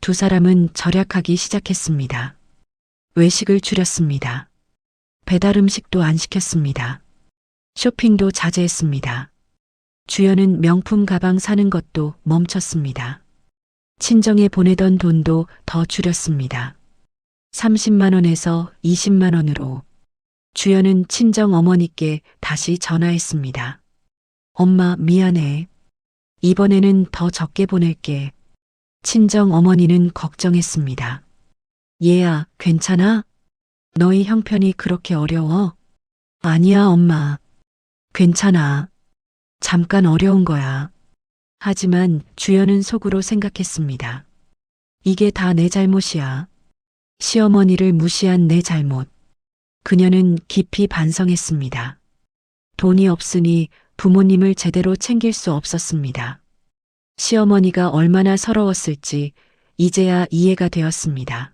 두 사람은 절약하기 시작했습니다. 외식을 줄였습니다. 배달 음식도 안 시켰습니다. 쇼핑도 자제했습니다. 주연은 명품 가방 사는 것도 멈췄습니다. 친정에 보내던 돈도 더 줄였습니다. 30만 원에서 20만 원으로. 주연은 친정 어머니께 다시 전화했습니다. 엄마, 미안해. 이번에는 더 적게 보낼게. 친정 어머니는 걱정했습니다. 얘야, 괜찮아? 너희 형편이 그렇게 어려워? 아니야, 엄마. 괜찮아. 잠깐 어려운 거야. 하지만 주연은 속으로 생각했습니다. 이게 다 내 잘못이야. 시어머니를 무시한 내 잘못. 그녀는 깊이 반성했습니다. 돈이 없으니 부모님을 제대로 챙길 수 없었습니다. 시어머니가 얼마나 서러웠을지 이제야 이해가 되었습니다.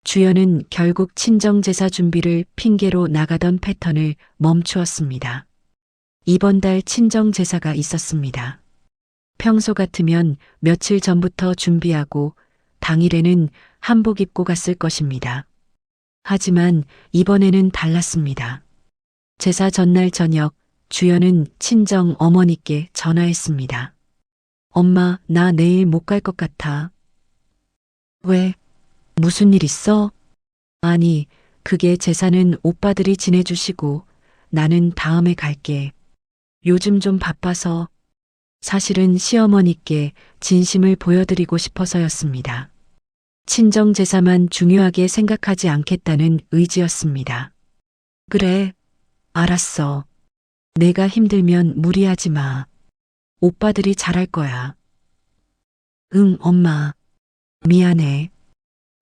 주연은 결국 친정제사 준비를 핑계로 나가던 패턴을 멈추었습니다. 이번 달 친정제사가 있었습니다. 평소 같으면 며칠 전부터 준비하고 당일에는 한복 입고 갔을 것입니다. 하지만 이번에는 달랐습니다. 제사 전날 저녁 주연은 친정 어머니께 전화했습니다. 엄마, 나 내일 못 갈 것 같아. 왜? 무슨 일 있어? 아니, 그게 제사는 오빠들이 지내주시고 나는 다음에 갈게. 요즘 좀 바빠서. 사실은 시어머니께 진심을 보여드리고 싶어서였습니다. 친정 제사만 중요하게 생각하지 않겠다는 의지였습니다. 그래, 알았어. 내가 힘들면 무리하지 마. 오빠들이 잘할 거야. 응, 엄마. 미안해.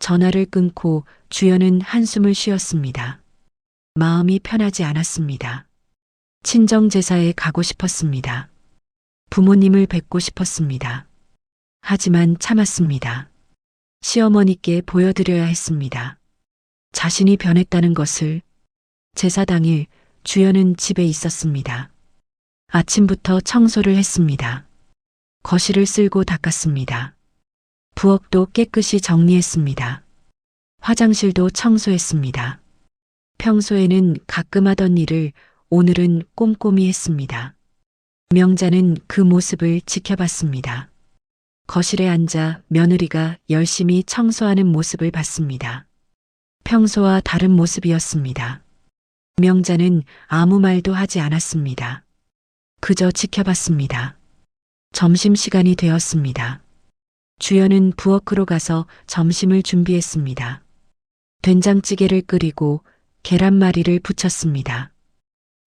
전화를 끊고 주연은 한숨을 쉬었습니다. 마음이 편하지 않았습니다. 친정 제사에 가고 싶었습니다. 부모님을 뵙고 싶었습니다. 하지만 참았습니다. 시어머니께 보여드려야 했습니다. 자신이 변했다는 것을. 제사 당일 주연은 집에 있었습니다. 아침부터 청소를 했습니다. 거실을 쓸고 닦았습니다. 부엌도 깨끗이 정리했습니다. 화장실도 청소했습니다. 평소에는 가끔 하던 일을 오늘은 꼼꼼히 했습니다. 명자는 그 모습을 지켜봤습니다. 거실에 앉아 며느리가 열심히 청소하는 모습을 봤습니다. 평소와 다른 모습이었습니다. 명자는 아무 말도 하지 않았습니다. 그저 지켜봤습니다. 점심시간이 되었습니다. 주연은 부엌으로 가서 점심을 준비했습니다. 된장찌개를 끓이고 계란말이를 부쳤습니다.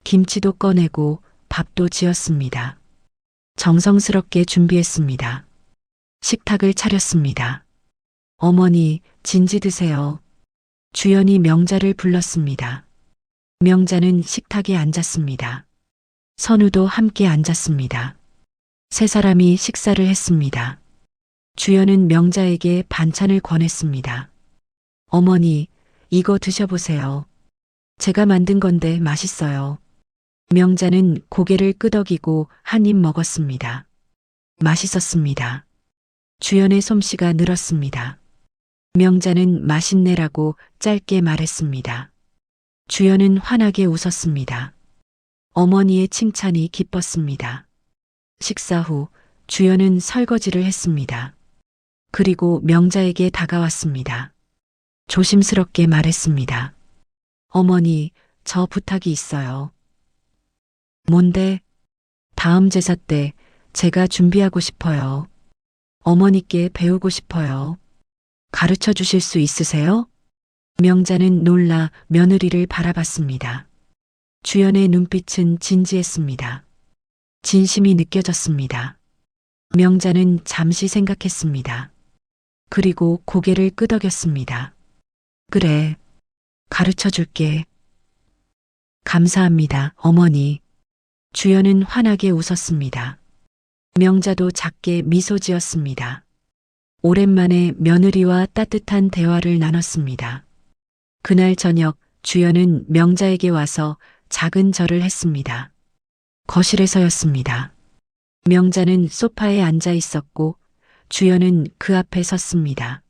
김치도 꺼내고 밥도 지었습니다. 정성스럽게 준비했습니다. 식탁을 차렸습니다. 어머니, 진지 드세요. 주연이 명자를 불렀습니다. 명자는 식탁에 앉았습니다. 선우도 함께 앉았습니다. 세 사람이 식사를 했습니다. 주연은 명자에게 반찬을 권했습니다. 어머니, 이거 드셔보세요. 제가 만든 건데 맛있어요. 명자는 고개를 끄덕이고 한 입 먹었습니다. 맛있었습니다. 주연의 솜씨가 늘었습니다. 명자는 맛있네라고 짧게 말했습니다. 주연은 환하게 웃었습니다. 어머니의 칭찬이 기뻤습니다. 식사 후 주연은 설거지를 했습니다. 그리고 명자에게 다가왔습니다. 조심스럽게 말했습니다. 어머니, 저 부탁이 있어요. 뭔데? 다음 제사 때 제가 준비하고 싶어요. 어머니께 배우고 싶어요. 가르쳐 주실 수 있으세요? 명자는 놀라 며느리를 바라봤습니다. 주연의 눈빛은 진지했습니다. 진심이 느껴졌습니다. 명자는 잠시 생각했습니다. 그리고 고개를 끄덕였습니다. 그래, 가르쳐 줄게. 감사합니다, 어머니. 주연은 환하게 웃었습니다. 명자도 작게 미소 지었습니다. 오랜만에 며느리와 따뜻한 대화를 나눴습니다. 그날 저녁 주연은 명자에게 와서 작은 절을 했습니다. 거실에서였습니다. 명자는 소파에 앉아 있었고 주연은 그 앞에 섰습니다.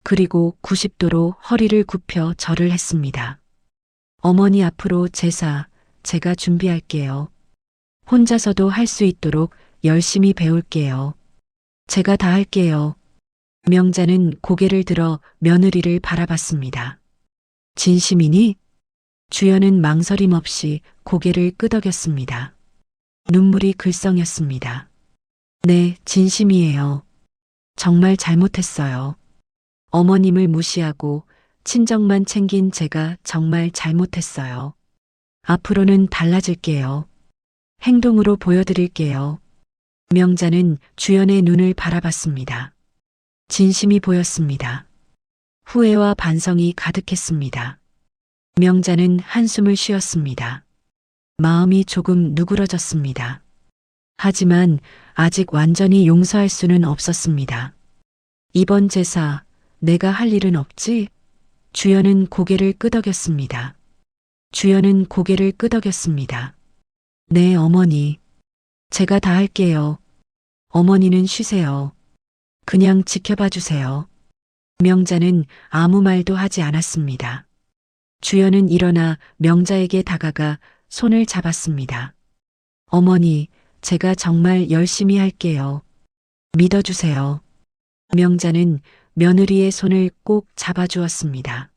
그리고 90도로 허리를 굽혀 절을 했습니다. 어머니 앞으로 제사 제가 준비할게요. 혼자서도 할 수 있도록 열심히 배울게요. 제가 다 할게요. 명자는 고개를 들어 며느리를 바라봤습니다. 진심이니? 주연은 망설임 없이 고개를 끄덕였습니다. 눈물이 글썽였습니다. 네, 진심이에요. 정말 잘못했어요. 어머님을 무시하고 친정만 챙긴 제가 정말 잘못했어요. 앞으로는 달라질게요. 행동으로 보여드릴게요. 명자는 주연의 눈을 바라봤습니다. 진심이 보였습니다. 후회와 반성이 가득했습니다. 명자는 한숨을 쉬었습니다. 마음이 조금 누그러졌습니다. 하지만 아직 완전히 용서할 수는 없었습니다. 이번 제사 내가 할 일은 없지? 주연은 고개를 끄덕였습니다. 주연은 고개를 끄덕였습니다. 네, 어머니. 제가 다 할게요. 어머니는 쉬세요. 그냥 지켜봐 주세요. 명자는 아무 말도 하지 않았습니다. 주연은 일어나 명자에게 다가가 손을 잡았습니다. 어머니, 제가 정말 열심히 할게요. 믿어주세요. 명자는 며느리의 손을 꼭 잡아주었습니다.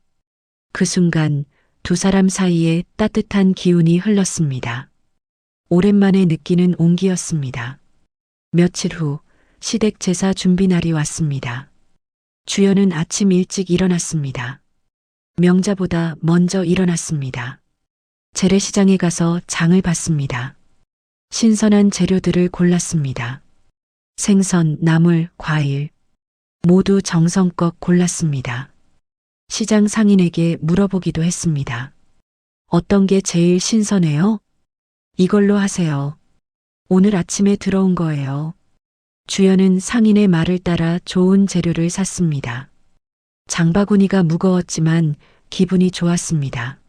그 순간 두 사람 사이에 따뜻한 기운이 흘렀습니다. 오랜만에 느끼는 온기였습니다. 며칠 후 시댁 제사 준비 날이 왔습니다. 주연은 아침 일찍 일어났습니다. 명자보다 먼저 일어났습니다. 재래시장에 가서 장을 봤습니다. 신선한 재료들을 골랐습니다. 생선, 나물, 과일 모두 정성껏 골랐습니다. 시장 상인에게 물어보기도 했습니다. 어떤 게 제일 신선해요? 이걸로 하세요. 오늘 아침에 들어온 거예요. 주연은 상인의 말을 따라 좋은 재료를 샀습니다. 장바구니가 무거웠지만 기분이 좋았습니다.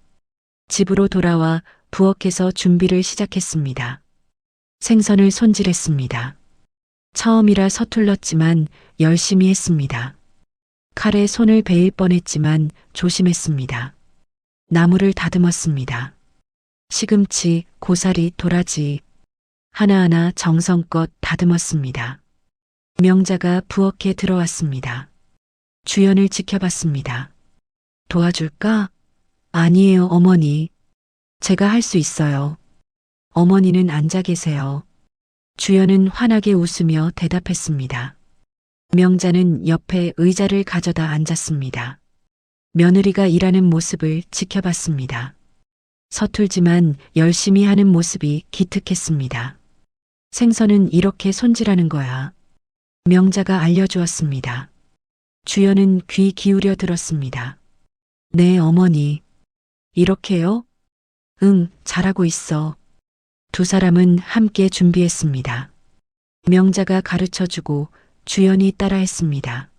집으로 돌아와 부엌에서 준비를 시작했습니다. 생선을 손질했습니다. 처음이라 서툴렀지만 열심히 했습니다. 칼에 손을 베일 뻔했지만 조심했습니다. 나물을 다듬었습니다. 시금치, 고사리, 도라지 하나하나 정성껏 다듬었습니다. 명자가 부엌에 들어왔습니다. 주연을 지켜봤습니다. 도와줄까? 아니에요, 어머니. 제가 할 수 있어요. 어머니는 앉아 계세요. 주연은 환하게 웃으며 대답했습니다. 명자는 옆에 의자를 가져다 앉았습니다. 며느리가 일하는 모습을 지켜봤습니다. 서툴지만 열심히 하는 모습이 기특했습니다. 생선은 이렇게 손질하는 거야. 명자가 알려주었습니다. 주연은 귀 기울여 들었습니다. 네, 어머니. 이렇게요? 응, 잘하고 있어. 두 사람은 함께 준비했습니다. 명자가 가르쳐주고 주연이 따라했습니다.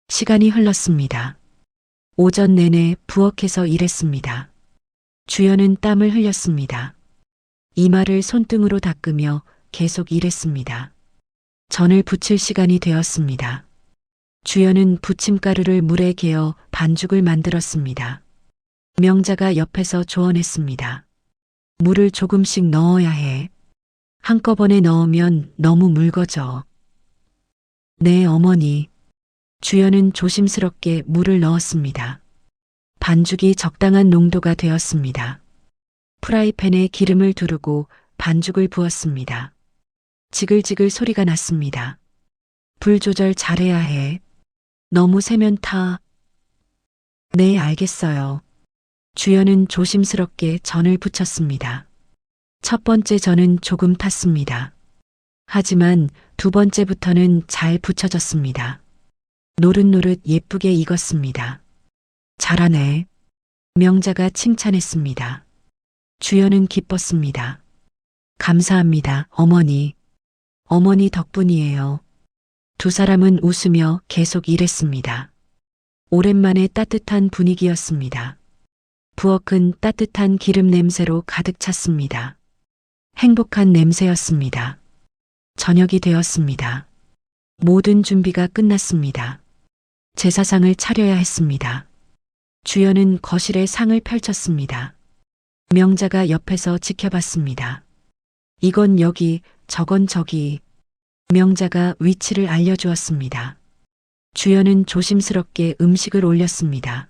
시간이 흘렀습니다. 오전 내내 부엌에서 일했습니다. 주연은 땀을 흘렸습니다. 이마를 손등으로 닦으며 계속 일했습니다. 전을 부칠 시간이 되었습니다. 주연은 부침가루를 물에 개어 반죽을 만들었습니다. 명자가 옆에서 조언했습니다. 물을 조금씩 넣어야 해. 한꺼번에 넣으면 너무 묽어져. 네, 어머니. 주연은 조심스럽게 물을 넣었습니다. 반죽이 적당한 농도가 되었습니다. 프라이팬에 기름을 두르고 반죽을 부었습니다. 지글지글 소리가 났습니다. 불 조절 잘해야 해. 너무 세면 타. 네, 알겠어요. 주연은 조심스럽게 전을 붙였습니다. 첫 번째 전은 조금 탔습니다. 하지만 두 번째부터는 잘 붙여졌습니다. 노릇노릇 예쁘게 익었습니다. 잘하네. 명자가 칭찬했습니다. 주연은 기뻤습니다. 감사합니다, 어머니. 어머니 덕분이에요. 두 사람은 웃으며 계속 일했습니다. 오랜만에 따뜻한 분위기였습니다. 부엌은 따뜻한 기름 냄새로 가득 찼습니다. 행복한 냄새였습니다. 저녁이 되었습니다. 모든 준비가 끝났습니다. 제사상을 차려야 했습니다. 주연은 거실에 상을 펼쳤습니다. 명자가 옆에서 지켜봤습니다. 이건 여기, 저건 저기. 명자가 위치를 알려주었습니다. 주연은 조심스럽게 음식을 올렸습니다.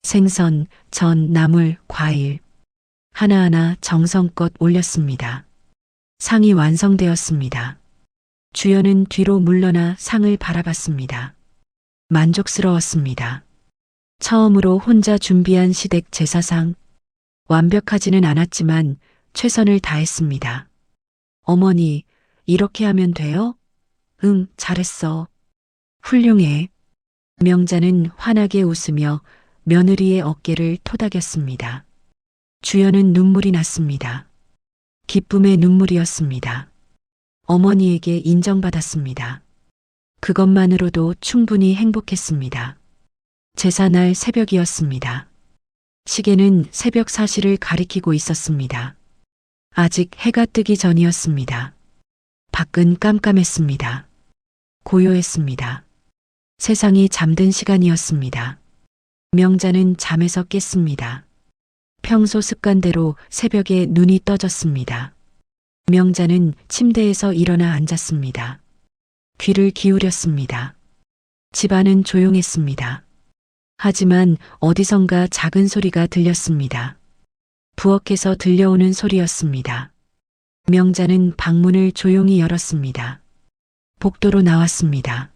생선, 전, 나물, 과일. 하나하나 정성껏 올렸습니다. 상이 완성되었습니다. 주연은 뒤로 물러나 상을 바라봤습니다. 만족스러웠습니다. 처음으로 혼자 준비한 시댁 제사상. 완벽하지는 않았지만 최선을 다했습니다. 어머니, 이렇게 하면 돼요? 응, 잘했어. 훌륭해. 명자는 환하게 웃으며 며느리의 어깨를 토닥였습니다. 주연은 눈물이 났습니다. 기쁨의 눈물이었습니다. 어머니에게 인정받았습니다. 그것만으로도 충분히 행복했습니다. 제사날 새벽이었습니다. 시계는 새벽 4시를 가리키고 있었습니다. 아직 해가 뜨기 전이었습니다. 밖은 깜깜했습니다. 고요했습니다. 세상이 잠든 시간이었습니다. 명자는 잠에서 깼습니다. 평소 습관대로 새벽에 눈이 떠졌습니다. 명자는 침대에서 일어나 앉았습니다. 귀를 기울였습니다. 집안은 조용했습니다. 하지만 어디선가 작은 소리가 들렸습니다. 부엌에서 들려오는 소리였습니다. 명자는 방문을 조용히 열었습니다. 복도로 나왔습니다.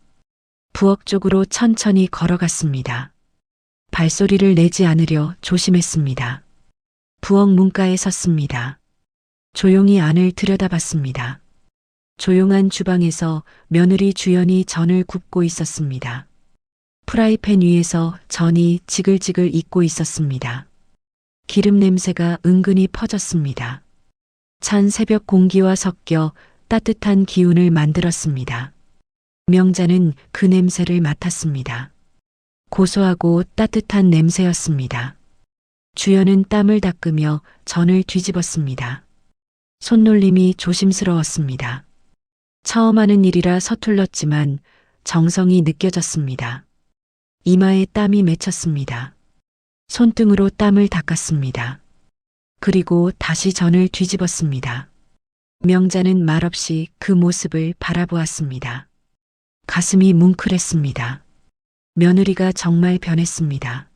부엌 쪽으로 천천히 걸어갔습니다. 발소리를 내지 않으려 조심했습니다. 부엌 문가에 섰습니다. 조용히 안을 들여다봤습니다. 조용한 주방에서 며느리 주연이 전을 굽고 있었습니다. 프라이팬 위에서 전이 지글지글 익고 있었습니다. 기름 냄새가 은근히 퍼졌습니다. 찬 새벽 공기와 섞여 따뜻한 기운을 만들었습니다. 명자는 그 냄새를 맡았습니다. 고소하고 따뜻한 냄새였습니다. 주연은 땀을 닦으며 전을 뒤집었습니다. 손놀림이 조심스러웠습니다. 처음 하는 일이라 서툴렀지만 정성이 느껴졌습니다. 이마에 땀이 맺혔습니다. 손등으로 땀을 닦았습니다. 그리고 다시 전을 뒤집었습니다. 명자는 말없이 그 모습을 바라보았습니다. 가슴이 뭉클했습니다. 며느리가 정말 변했습니다.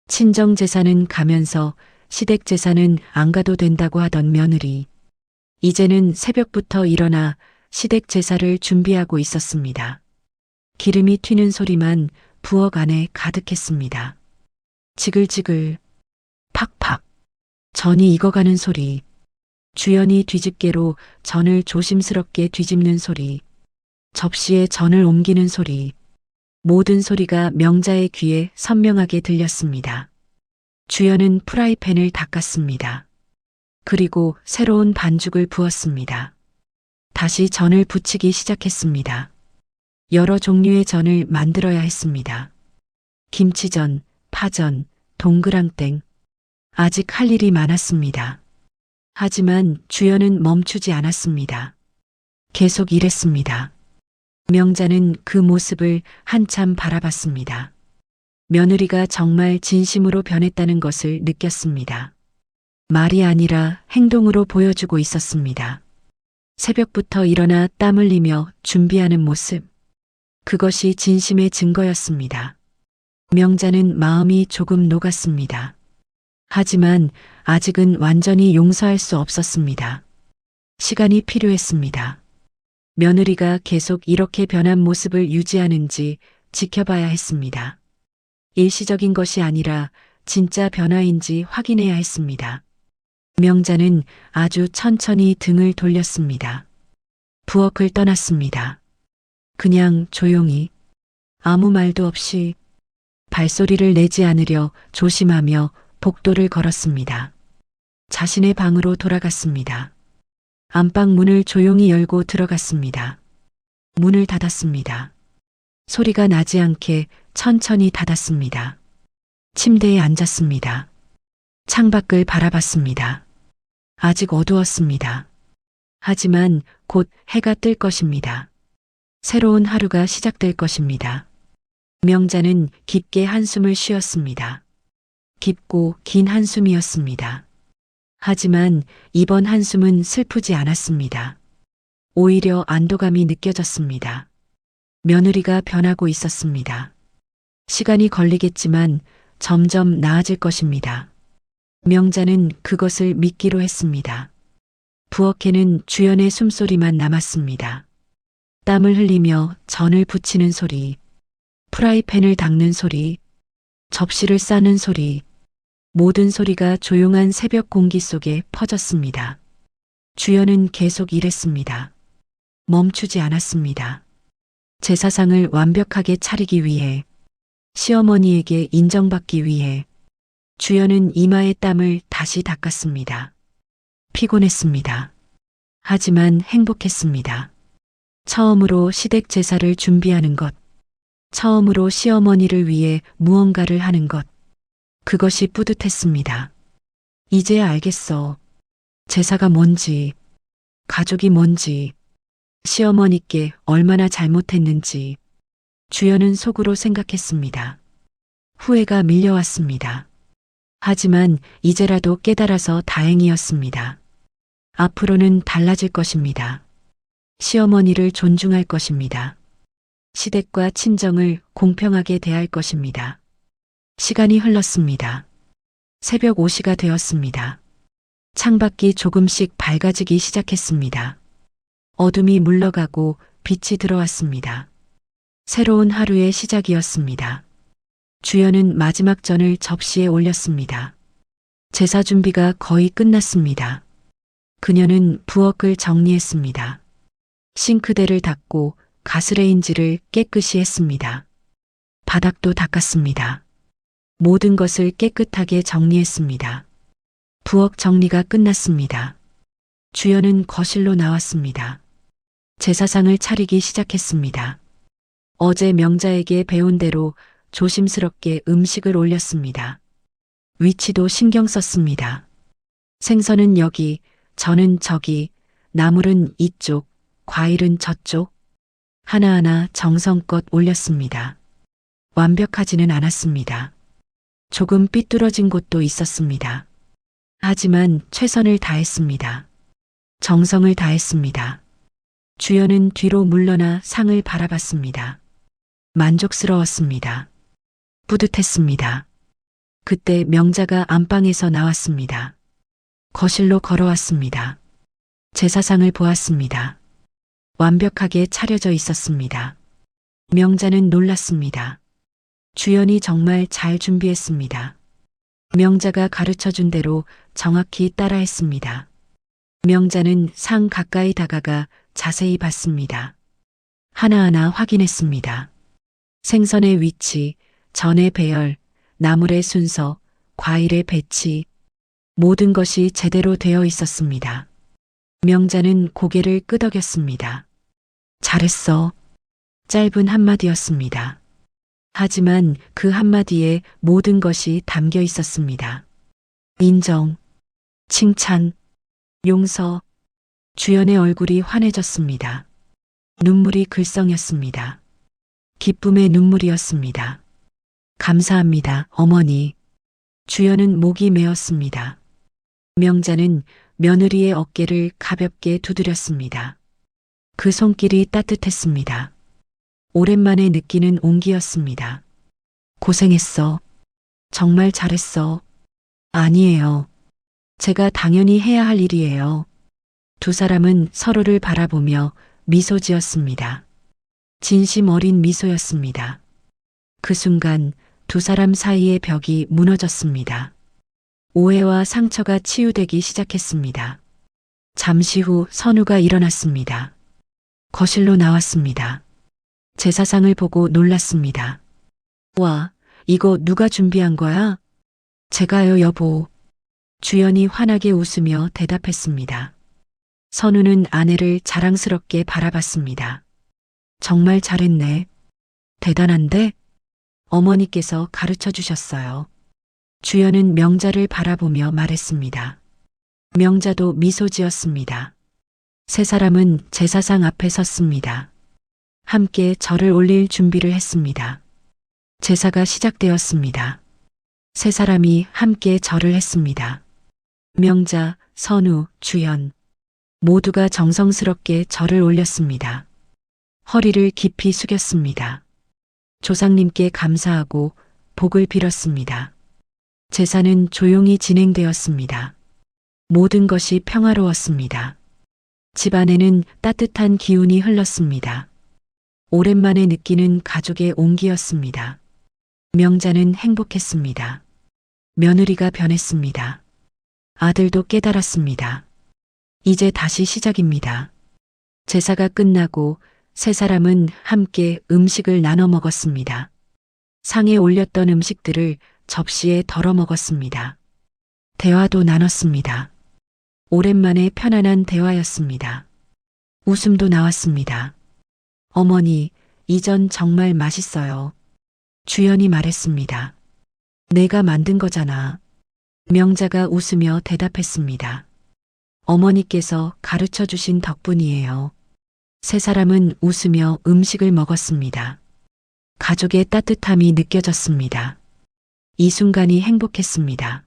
친정 제사는 가면서 시댁 제사는 안 가도 된다고 하던 며느리. 이제는 새벽부터 일어나 시댁 제사를 준비하고 있었습니다. 기름이 튀는 소리만 부엌 안에 가득했습니다. 지글지글, 팍팍, 전이 익어가는 소리, 주연이 뒤집개로 전을 조심스럽게 뒤집는 소리, 접시에 전을 옮기는 소리, 모든 소리가 명자의 귀에 선명하게 들렸습니다. 주연은 프라이팬을 닦았습니다. 그리고 새로운 반죽을 부었습니다. 다시 전을 부치기 시작했습니다. 여러 종류의 전을 만들어야 했습니다. 김치전, 파전, 동그랑땡. 아직 할 일이 많았습니다. 하지만 주연은 멈추지 않았습니다. 계속 일했습니다. 명자는 그 모습을 한참 바라봤습니다. 며느리가 정말 진심으로 변했다는 것을 느꼈습니다. 말이 아니라 행동으로 보여주고 있었습니다. 새벽부터 일어나 땀 흘리며 준비하는 모습. 그것이 진심의 증거였습니다. 명자는 마음이 조금 녹았습니다. 하지만 아직은 완전히 용서할 수 없었습니다. 시간이 필요했습니다. 며느리가 계속 이렇게 변한 모습을 유지하는지 지켜봐야 했습니다. 일시적인 것이 아니라 진짜 변화인지 확인해야 했습니다. 명자는 아주 천천히 등을 돌렸습니다. 부엌을 떠났습니다. 그냥 조용히, 아무 말도 없이 발소리를 내지 않으려 조심하며 복도를 걸었습니다. 자신의 방으로 돌아갔습니다. 안방 문을 조용히 열고 들어갔습니다. 문을 닫았습니다. 소리가 나지 않게 천천히 닫았습니다. 침대에 앉았습니다. 창밖을 바라봤습니다. 아직 어두웠습니다. 하지만 곧 해가 뜰 것입니다. 새로운 하루가 시작될 것입니다. 명자는 깊게 한숨을 쉬었습니다. 깊고 긴 한숨이었습니다. 하지만 이번 한숨은 슬프지 않았습니다. 오히려 안도감이 느껴졌습니다. 며느리가 변하고 있었습니다. 시간이 걸리겠지만 점점 나아질 것입니다. 명자는 그것을 믿기로 했습니다. 부엌에는 주연의 숨소리만 남았습니다. 땀을 흘리며 전을 부치는 소리, 프라이팬을 닦는 소리, 접시를 싸는 소리, 모든 소리가 조용한 새벽 공기 속에 퍼졌습니다. 주연은 계속 일했습니다. 멈추지 않았습니다. 제사상을 완벽하게 차리기 위해, 시어머니에게 인정받기 위해 주연은 이마의 땀을 다시 닦았습니다. 피곤했습니다. 하지만 행복했습니다. 처음으로 시댁 제사를 준비하는 것, 처음으로 시어머니를 위해 무언가를 하는 것. 그것이 뿌듯했습니다. 이제야 알겠어. 제사가 뭔지, 가족이 뭔지, 시어머니께 얼마나 잘못했는지. 주연은 속으로 생각했습니다. 후회가 밀려왔습니다. 하지만 이제라도 깨달아서 다행이었습니다. 앞으로는 달라질 것입니다. 시어머니를 존중할 것입니다. 시댁과 친정을 공평하게 대할 것입니다. 시간이 흘렀습니다. 새벽 5시가 되었습니다. 창밖이 조금씩 밝아지기 시작했습니다. 어둠이 물러가고 빛이 들어왔습니다. 새로운 하루의 시작이었습니다. 주연은 마지막 전을 접시에 올렸습니다. 제사 준비가 거의 끝났습니다. 그녀는 부엌을 정리했습니다. 싱크대를 닦고 가스레인지를 깨끗이 했습니다. 바닥도 닦았습니다. 모든 것을 깨끗하게 정리했습니다. 부엌 정리가 끝났습니다. 주연은 거실로 나왔습니다. 제사상을 차리기 시작했습니다. 어제 명자에게 배운 대로 조심스럽게 음식을 올렸습니다. 위치도 신경 썼습니다. 생선은 여기, 전은 저기, 나물은 이쪽, 과일은 저쪽. 하나하나 정성껏 올렸습니다. 완벽하지는 않았습니다. 조금 삐뚤어진 곳도 있었습니다. 하지만 최선을 다했습니다. 정성을 다했습니다. 주연은 뒤로 물러나 상을 바라봤습니다. 만족스러웠습니다. 뿌듯했습니다. 그때 명자가 안방에서 나왔습니다. 거실로 걸어왔습니다. 제사상을 보았습니다. 완벽하게 차려져 있었습니다. 명자는 놀랐습니다. 주연이 정말 잘 준비했습니다. 명자가 가르쳐준 대로 정확히 따라했습니다. 명자는 상 가까이 다가가 자세히 봤습니다. 하나하나 확인했습니다. 생선의 위치, 전의 배열, 나물의 순서, 과일의 배치, 모든 것이 제대로 되어 있었습니다. 명자는 고개를 끄덕였습니다. 잘했어. 짧은 한마디였습니다. 하지만 그 한마디에 모든 것이 담겨 있었습니다. 인정, 칭찬, 용서. 주연의 얼굴이 환해졌습니다. 눈물이 글썽였습니다. 기쁨의 눈물이었습니다. 감사합니다, 어머니. 주연은 목이 메었습니다. 명자는 며느리의 어깨를 가볍게 두드렸습니다. 그 손길이 따뜻했습니다. 오랜만에 느끼는 온기였습니다. 고생했어. 정말 잘했어. 아니에요. 제가 당연히 해야 할 일이에요. 두 사람은 서로를 바라보며 미소 지었습니다. 진심 어린 미소였습니다. 그 순간 두 사람 사이의 벽이 무너졌습니다. 오해와 상처가 치유되기 시작했습니다. 잠시 후 선우가 일어났습니다. 거실로 나왔습니다. 제사상을 보고 놀랐습니다. 와, 이거 누가 준비한 거야? 제가요, 여보. 주연이 환하게 웃으며 대답했습니다. 선우는 아내를 자랑스럽게 바라봤습니다. 정말 잘했네. 대단한데? 어머니께서 가르쳐 주셨어요. 주연은 명자를 바라보며 말했습니다. 명자도 미소 지었습니다. 세 사람은 제사상 앞에 섰습니다. 함께 절을 올릴 준비를 했습니다. 제사가 시작되었습니다. 세 사람이 함께 절을 했습니다. 명자, 선우, 주연. 모두가 정성스럽게 절을 올렸습니다. 허리를 깊이 숙였습니다. 조상님께 감사하고 복을 빌었습니다. 제사는 조용히 진행되었습니다. 모든 것이 평화로웠습니다. 집안에는 따뜻한 기운이 흘렀습니다. 오랜만에 느끼는 가족의 온기였습니다. 명자는 행복했습니다. 며느리가 변했습니다. 아들도 깨달았습니다. 이제 다시 시작입니다. 제사가 끝나고 세 사람은 함께 음식을 나눠 먹었습니다. 상에 올렸던 음식들을 접시에 덜어 먹었습니다. 대화도 나눴습니다. 오랜만에 편안한 대화였습니다. 웃음도 나왔습니다. 어머니, 이전 정말 맛있어요. 주연이 말했습니다. 내가 만든 거잖아. 명자가 웃으며 대답했습니다. 어머니께서 가르쳐 주신 덕분이에요. 세 사람은 웃으며 음식을 먹었습니다. 가족의 따뜻함이 느껴졌습니다. 이 순간이 행복했습니다.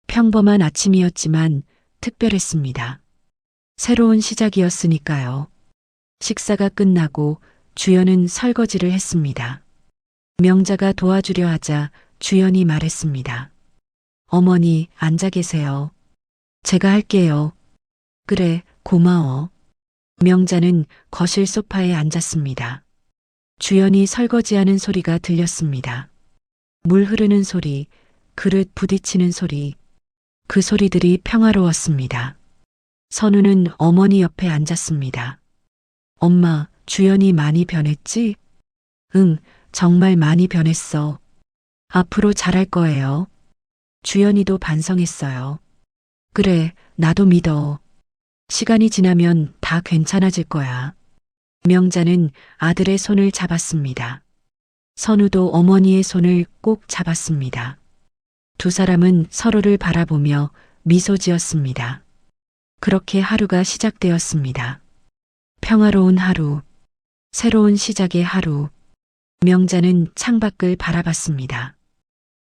평범한 아침이었지만 특별했습니다. 새로운 시작이었으니까요. 식사가 끝나고 주연은 설거지를 했습니다. 명자가 도와주려 하자 주연이 말했습니다. 어머니, 앉아 계세요. 제가 할게요. 그래, 고마워. 명자는 거실 소파에 앉았습니다. 주연이 설거지하는 소리가 들렸습니다. 물 흐르는 소리, 그릇 부딪히는 소리, 그 소리들이 평화로웠습니다. 선우는 어머니 옆에 앉았습니다. 엄마, 주연이 많이 변했지? 응, 정말 많이 변했어. 앞으로 잘할 거예요. 주연이도 반성했어요. 그래, 나도 믿어. 시간이 지나면 다 괜찮아질 거야. 명자는 아들의 손을 잡았습니다. 선우도 어머니의 손을 꼭 잡았습니다. 두 사람은 서로를 바라보며 미소 지었습니다. 그렇게 하루가 시작되었습니다. 평화로운 하루, 새로운 시작의 하루. 명자는 창밖을 바라봤습니다.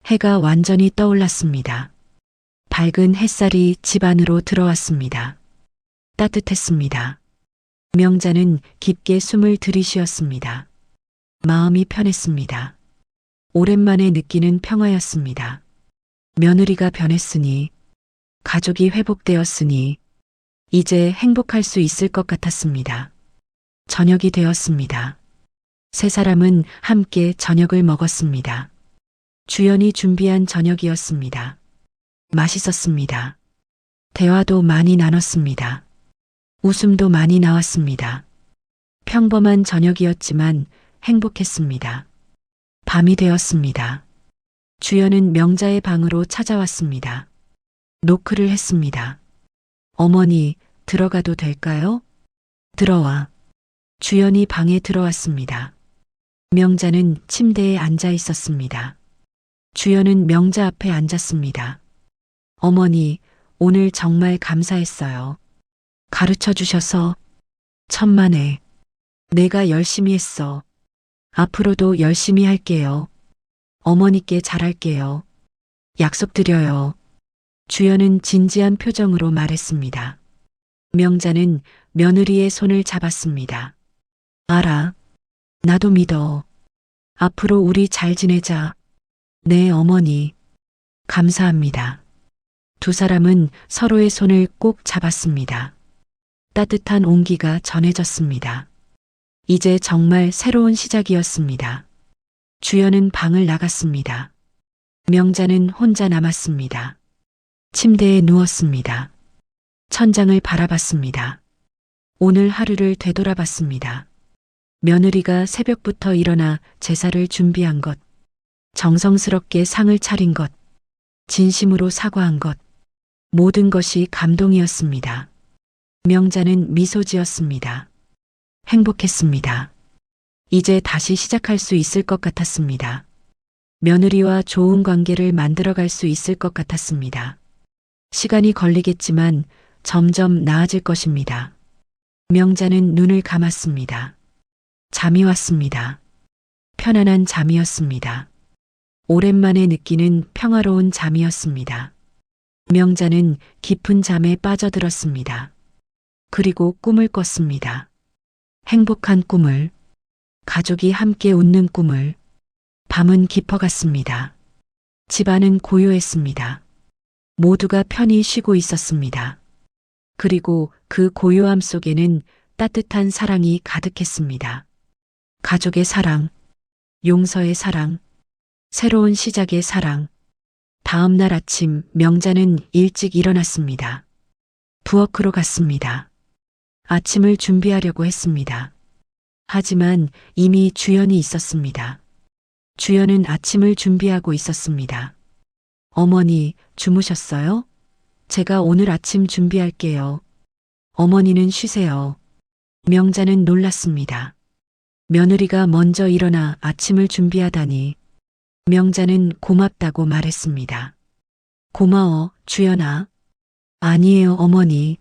해가 완전히 떠올랐습니다. 밝은 햇살이 집 안으로 들어왔습니다. 따뜻했습니다. 명자는 깊게 숨을 들이쉬었습니다. 마음이 편했습니다. 오랜만에 느끼는 평화였습니다. 며느리가 변했으니, 가족이 회복되었으니, 이제 행복할 수 있을 것 같았습니다. 저녁이 되었습니다. 세 사람은 함께 저녁을 먹었습니다. 주연이 준비한 저녁이었습니다. 맛있었습니다. 대화도 많이 나눴습니다. 웃음도 많이 나왔습니다. 평범한 저녁이었지만 행복했습니다. 밤이 되었습니다. 주연은 명자의 방으로 찾아왔습니다. 노크를 했습니다. 어머니, 들어가도 될까요? 들어와. 주연이 방에 들어왔습니다. 명자는 침대에 앉아 있었습니다. 주연은 명자 앞에 앉았습니다. 어머니, 오늘 정말 감사했어요. 가르쳐 주셔서 천만에. 내가 열심히 했어. 앞으로도 열심히 할게요. 어머니께 잘할게요. 약속드려요. 주연은 진지한 표정으로 말했습니다. 명자는 며느리의 손을 잡았습니다. 알아. 나도 믿어. 앞으로 우리 잘 지내자. 네, 어머니. 감사합니다. 두 사람은 서로의 손을 꼭 잡았습니다. 따뜻한 온기가 전해졌습니다. 이제 정말 새로운 시작이었습니다. 주연은 방을 나갔습니다. 명자는 혼자 남았습니다. 침대에 누웠습니다. 천장을 바라봤습니다. 오늘 하루를 되돌아봤습니다. 며느리가 새벽부터 일어나 제사를 준비한 것, 정성스럽게 상을 차린 것, 진심으로 사과한 것, 모든 것이 감동이었습니다. 명자는 미소 지었습니다. 행복했습니다. 이제 다시 시작할 수 있을 것 같았습니다. 며느리와 좋은 관계를 만들어갈 수 있을 것 같았습니다. 시간이 걸리겠지만 점점 나아질 것입니다. 명자는 눈을 감았습니다. 잠이 왔습니다. 편안한 잠이었습니다. 오랜만에 느끼는 평화로운 잠이었습니다. 명자는 깊은 잠에 빠져들었습니다. 그리고 꿈을 꿨습니다. 행복한 꿈을, 가족이 함께 웃는 꿈을. 밤은 깊어갔습니다. 집안은 고요했습니다. 모두가 편히 쉬고 있었습니다. 그리고 그 고요함 속에는 따뜻한 사랑이 가득했습니다. 가족의 사랑, 용서의 사랑, 새로운 시작의 사랑. 다음 날 아침 명자는 일찍 일어났습니다. 부엌으로 갔습니다. 아침을 준비하려고 했습니다. 하지만 이미 주연이 있었습니다. 주연은 아침을 준비하고 있었습니다. 어머니, 주무셨어요? 제가 오늘 아침 준비할게요. 어머니는 쉬세요. 명자는 놀랐습니다. 며느리가 먼저 일어나 아침을 준비하다니 명자는 고맙다고 말했습니다. 고마워, 주연아. 아니에요, 어머니.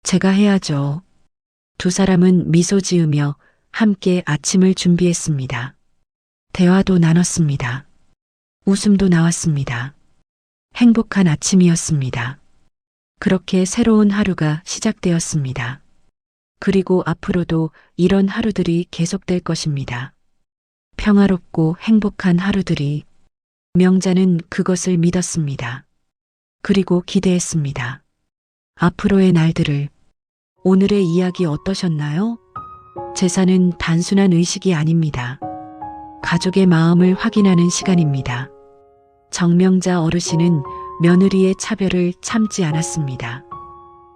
제가 해야죠. 두 사람은 미소 지으며 함께 아침을 준비했습니다. 대화도 나눴습니다. 웃음도 나왔습니다. 행복한 아침이었습니다. 그렇게 새로운 하루가 시작되었습니다. 그리고 앞으로도 이런 하루들이 계속될 것입니다. 평화롭고 행복한 하루들이. 명자는 그것을 믿었습니다. 그리고 기대했습니다. 앞으로의 날들을. 오늘의 이야기 어떠셨나요? 제사는 단순한 의식이 아닙니다. 가족의 마음을 확인하는 시간입니다. 정명자 어르신은 며느리의 차별을 참지 않았습니다.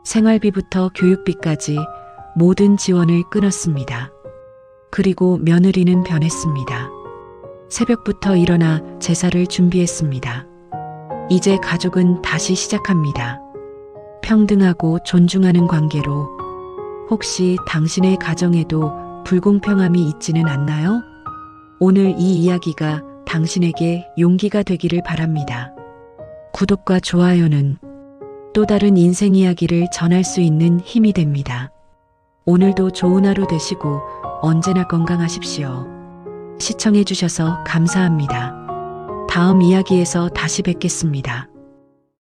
생활비부터 교육비까지 모든 지원을 끊었습니다. 그리고 며느리는 변했습니다. 새벽부터 일어나 제사를 준비했습니다. 이제 가족은 다시 시작합니다. 평등하고 존중하는 관계로. 혹시 당신의 가정에도 불공평함이 있지는 않나요? 오늘 이 이야기가 당신에게 용기가 되기를 바랍니다. 구독과 좋아요는 또 다른 인생 이야기를 전할 수 있는 힘이 됩니다. 오늘도 좋은 하루 되시고 언제나 건강하십시오. 시청해주셔서 감사합니다. 다음 이야기에서 다시 뵙겠습니다.